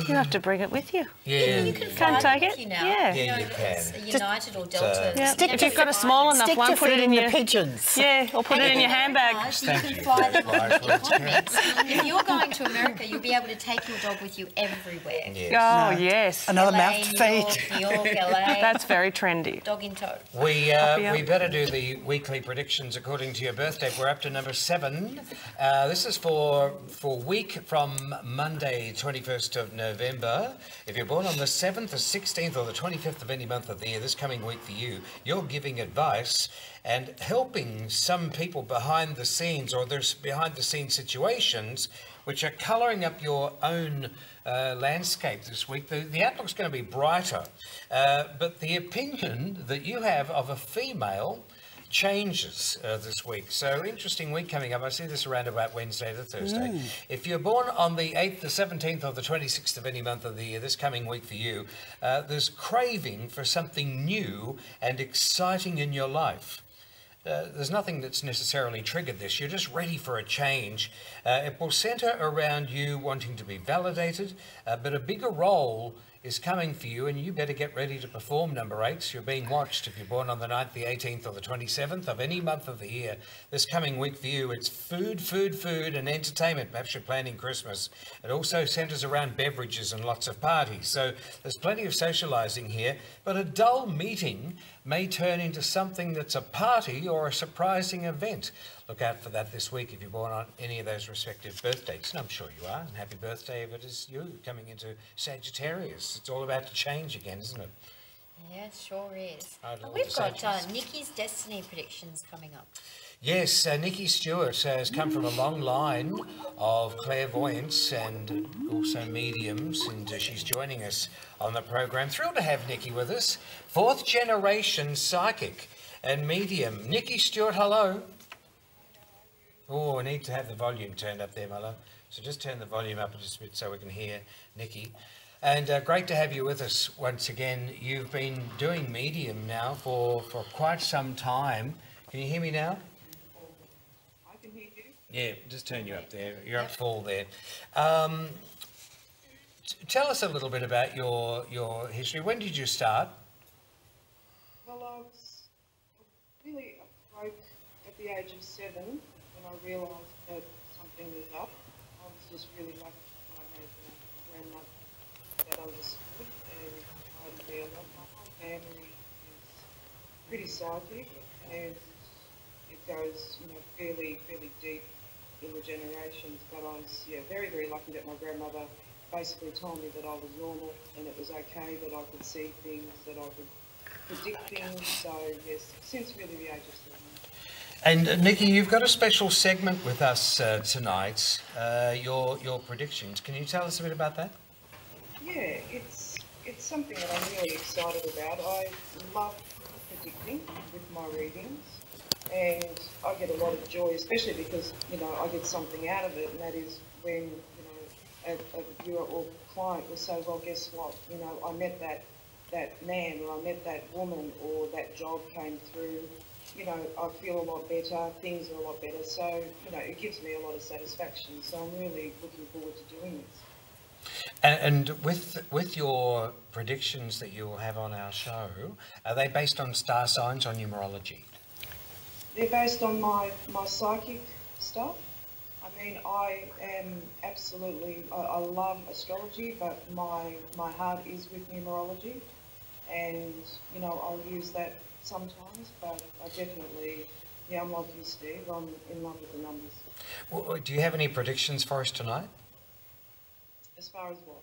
You have to bring it with you. Yeah, You can Can't fly take with it? you now. Yeah. Yeah, you know, can. it's United or Delta. Yeah. Never If you've got a fly small them. enough Stick one, to put it in feeding your the pigeons. yeah, or put it in your handbag. Nice, you Thank can you fly for them the advice, on Liz. continents. If you're going to America, you'll be able to take your dog with you everywhere. Yes. Oh yes, Another LA, mouth to New York, feed. New York, LA. that's very trendy. Dog in tow. We Happy better do the weekly predictions according to your birthday. We're up to number 7. This is for week from Monday, 21st of November. If you're born on the 7th, the 16th, or the 25th of any month of the year, this coming week for you, you're giving advice and helping some people behind the scenes, or there's behind the scenes situations which are colouring up your own landscape this week. The outlook's going to be brighter, but the opinion that you have of a female changes this week. So interesting week coming up. I see this around about Wednesday to Thursday. If you're born on the 8th, the 17th, or the 26th of any month of the year, this coming week for you, there's craving for something new and exciting in your life. There's nothing that's necessarily triggered this. You're just ready for a change. It will centre around you wanting to be validated, but a bigger role is coming for you, and you better get ready to perform, number 8s. You're being watched. If you're born on the 9th, the 18th, or the 27th of any month of the year, this coming week for you, it's food, and entertainment. Perhaps you're planning Christmas. It also centres around beverages and lots of parties. So there's plenty of socialising here, but a dull meeting may turn into something that's a party or a surprising event. Look out for that this week if you're born on any of those respective birth dates. And I'm sure you are. And happy birthday if it is you coming into Sagittarius. It's all about to change again, isn't it? Yeah, it sure is. I love And we've the got Sagittarius. Nikki's Destiny predictions coming up. Yes, Nikki Stewart has come from a long line of clairvoyants and also mediums, and she's joining us on the program. Thrilled to have Nikki with us. 4th generation psychic and medium. Nikki Stewart, hello. Oh, I need to have the volume turned up there, my love. So just turn the volume up just a bit so we can hear Nikki. And great to have you with us once again. You've been doing medium now for quite some time. Can you hear me now? I can hear you. Yeah, just turn you up there. You're up full there. Tell us a little bit about your history. When did you start? Well, I was really broke at the age of 7 when I realised that something was up. I was just really lucky that I had a grandmother that understood and guided me a lot. My whole family is pretty psychic, and it goes, fairly deep in the generations. But I was, very, very lucky that my grandmother basically told me that I was normal and it was okay, that I could see things, that I could predict things. So yes, since really the age of 7. And Nikki, you've got a special segment with us tonight. Your predictions. Can you tell us a bit about that? Yeah, it's something that I'm really excited about. I love predicting with my readings, and I get a lot of joy, especially because I get something out of it, and that is when a viewer or client will say, well, guess what? I met that man, or I met that woman, or that job came through. I feel a lot better. Things are a lot better. So it gives me a lot of satisfaction. So I'm really looking forward to doing this. And with your predictions that you'll have on our show, are they based on star signs or numerology? They're based on my psychic stuff. I mean, I am absolutely, I love astrology, but my heart is with numerology, and I'll use that sometimes, but I definitely, I'm like you, Steve, I'm in love with the numbers. Well, do you have any predictions for us tonight? As far as what?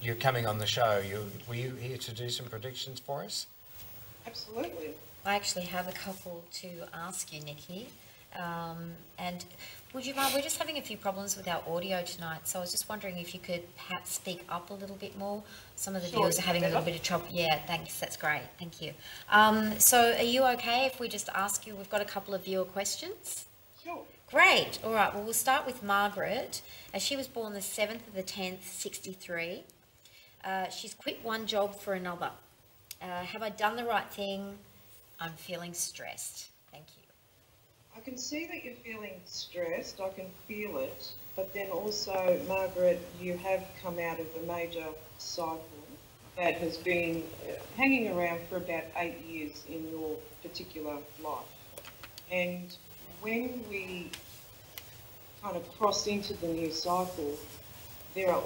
You're coming on the show. Were you here to do some predictions for us? Absolutely. I actually have a couple to ask you, Nikki. And would you mind, we're just having a few problems with our audio tonight, so I was just wondering if you could perhaps speak up a little bit more. Some of the viewers are having a little bit of trouble. Yeah, thanks, that's great, thank you. So are you okay if we just ask you, we've got a couple of viewer questions? Sure. Great, all right, well, we'll start with Margaret. She was born the 7th of the 10th, 63. She's quit one job for another. Have I done the right thing? I'm feeling stressed. Thank you. I can see that you're feeling stressed, I can feel it, but then also, Margaret, you have come out of a major cycle that has been hanging around for about 8 years in your particular life. And when we kind of cross into the new cycle, there are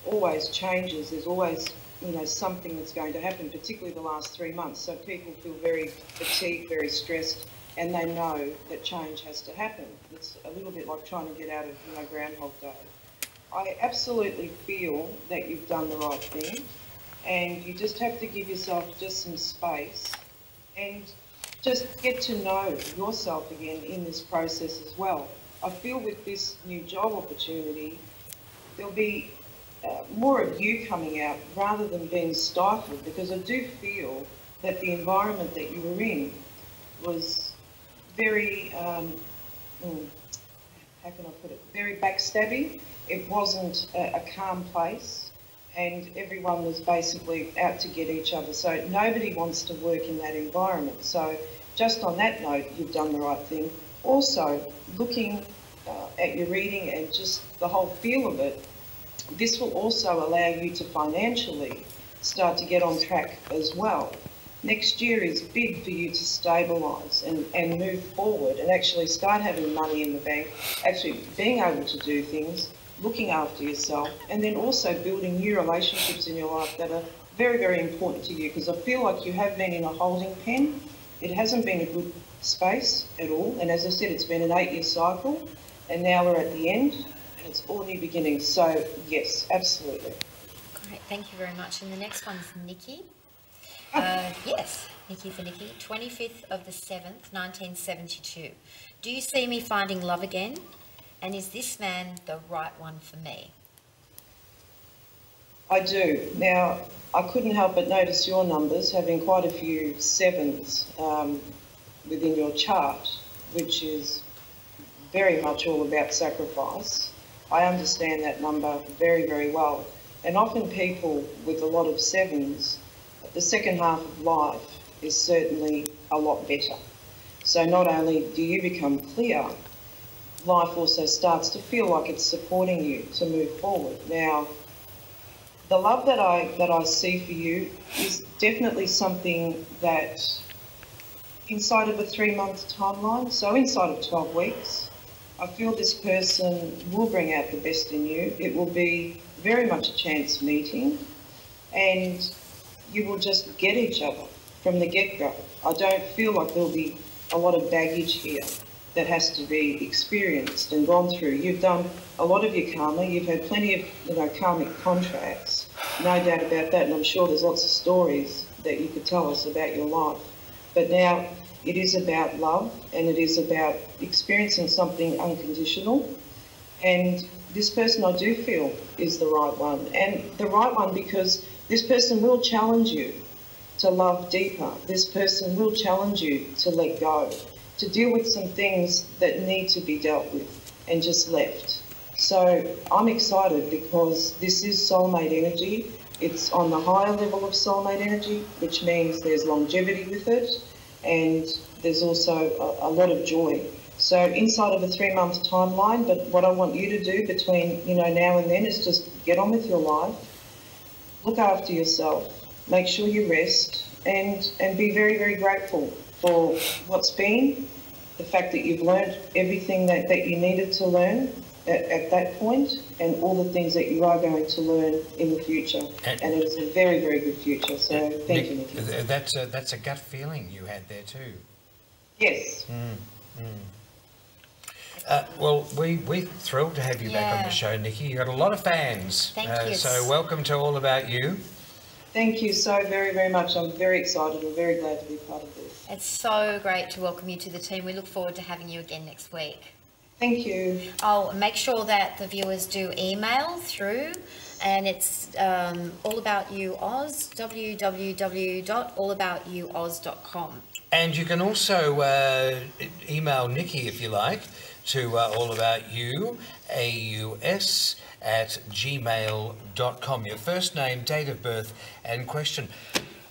always changes, there's always, you know, something that's going to happen, particularly the last 3 months. So people feel very fatigued, very stressed, and they know that change has to happen. It's a little bit like trying to get out of, you know, Groundhog Day. I absolutely feel that you've done the right thing, and you just have to give yourself just some space and just get to know yourself again in this process as well. I feel with this new job opportunity, there'll be more of you coming out rather than being stifled, because I do feel that the environment that you were in was very, how can I put it, very backstabby. It wasn't a calm place, and everyone was basically out to get each other. So nobody wants to work in that environment. So just on that note, you've done the right thing. Also, looking at your reading and just the whole feel of it, this will also allow you to financially start to get on track as well. Next year is big for you to stabilise and move forward and actually start having money in the bank, actually being able to do things, looking after yourself, and then also building new relationships in your life that are very, very important to you, because I feel like you have been in a holding pen. It hasn't been a good space at all, and as I said, it's been an 8-year cycle, and now we're at the end, and it's all new beginnings. So yes, absolutely. Great, thank you very much. And the next one's Nikki. Yes, Nikki for Nikki. 25th of the 7th, 1972. Do you see me finding love again? And is this man the right one for me? I do. Now, I couldn't help but notice your numbers, having quite a few 7s within your chart, which is very much all about sacrifice. I understand that number very, very well. And often people with a lot of 7s, the second half of life is certainly a lot better. So not only do you become clear, life also starts to feel like it's supporting you to move forward. Now, the love that I see for you is definitely something that inside of a 3-month timeline, so inside of 12 weeks, I feel this person will bring out the best in you. It will be very much a chance meeting, and you will just get each other from the get-go. I don't feel like there'll be a lot of baggage here that has to be experienced and gone through. You've done a lot of your karma. You've had plenty of, you know, karmic contracts, no doubt about that, and I'm sure there's lots of stories that you could tell us about your life. But now it is about love, and it is about experiencing something unconditional, and this person I do feel is the right one, and the right one because this person will challenge you to love deeper. This person will challenge you to let go, to deal with some things that need to be dealt with and just left. So I'm excited because this is soulmate energy. It's on the higher level of soulmate energy, which means there's longevity with it, and there's also a lot of joy. So inside of a 3-month timeline, but what I want you to do between, you know, now and then is just get on with your life, look after yourself, make sure you rest, and be very, very grateful for what's been, the fact that you've learned everything that you needed to learn at that point, and all the things that you are going to learn in the future. And it's a very, very good future. So thank you, Nikki. That's a gut feeling you had there too. Yes. Well, we're thrilled to have you back on the show, Nikki. You've got a lot of fans. Thank you. So welcome to All About You. Thank you so very, very much. I'm very excited. I'm very glad to be part of this. It's so great to welcome you to the team. We look forward to having you again next week. Thank you. I'll make sure that the viewers do email through, and it's All About You Oz, www.allaboutyouoz.com. And you can also email Nikki, if you like, to allaboutyouaus@gmail.com. Your first name, date of birth and question.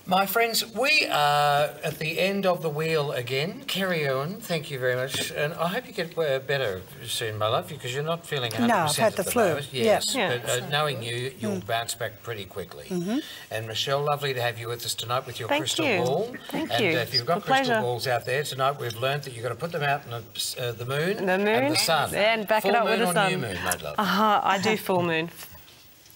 My friends, we are at the end of the wheel again. Kerrie, Erwin, thank you very much. And I hope you get better soon, my love, because you're not feeling 100% No, I've had at the the flu. moment. Yes, Yeah. but knowing you, you'll bounce back pretty quickly. And Michelle, lovely to have you with us tonight with your crystal ball. Thank and you. if you've got It's a crystal pleasure. balls out there tonight, we've learned that you've got to put them out in the moon, The moon and the sun. and back Full it up moon with the or sun. new moon, my love. I do full moon.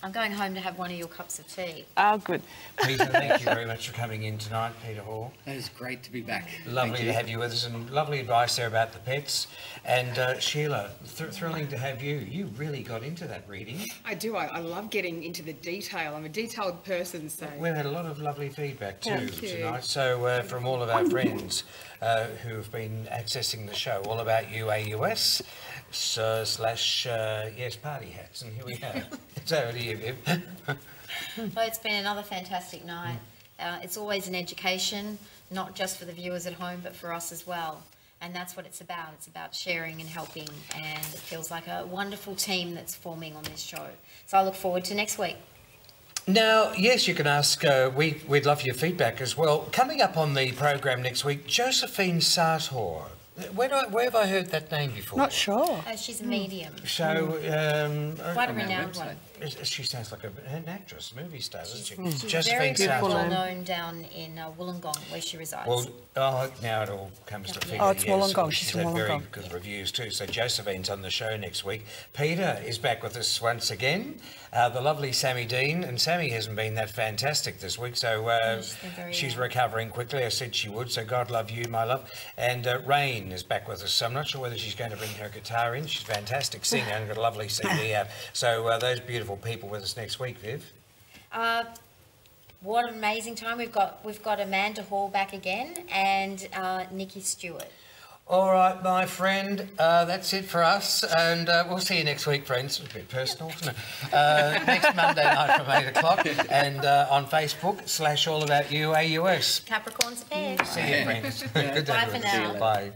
I'm going home to have one of your cups of tea. Oh, good. Peter, thank you very much for coming in tonight, Peter Hoare. That is great to be back. Lovely to have you with us, and lovely advice there about the pets. And Sheila, thrilling to have you. You really got into that reading. I do. I love getting into the detail. I'm a detailed person, so. We've had a lot of lovely feedback too Thank you. tonight. So from all of our friends who have been accessing the show, All About You AUS / party hats, and here we go. It's over to you, Viv. Well, it's been another fantastic night. It's always an education, not just for the viewers at home, but for us as well. And that's what it's about. It's about sharing and helping, and it feels like a wonderful team that's forming on this show. So I look forward to next week. Now, yes, you can ask, we'd love your feedback as well. Coming up on the program next week, Josephine Sartor. Where have I heard that name before? Not sure. She's a medium. So, Quite a renowned one. She sounds like an actress, movie star, doesn't she? She's very Sartor. well known down in Wollongong, where she resides. Well, now it all comes to figure. Oh, it's yes. Wollongong. She's She's from had very Wollongong. good reviews too. So Josephine's on the show next week. Peter is back with us once again. The lovely Sammy Dean, and Sammy hasn't been that fantastic this week, so she's recovering quickly. I said she would, so God love you, my love. And Rain is back with us. So I'm not sure whether she's going to bring her guitar in. She's a fantastic singer and got a lovely CD out. So those beautiful people with us next week, Viv. What an amazing time. We've got Amanda Hall back again, and Nikki Stewart. All right, my friend, that's it for us, and we'll see you next week, friends. It's a bit personal, isn't it? Next Monday night from 8 o'clock, and on Facebook / All About You AUS. Capricorns are pairs. See you, friends. Good day. Bye for now. Bye.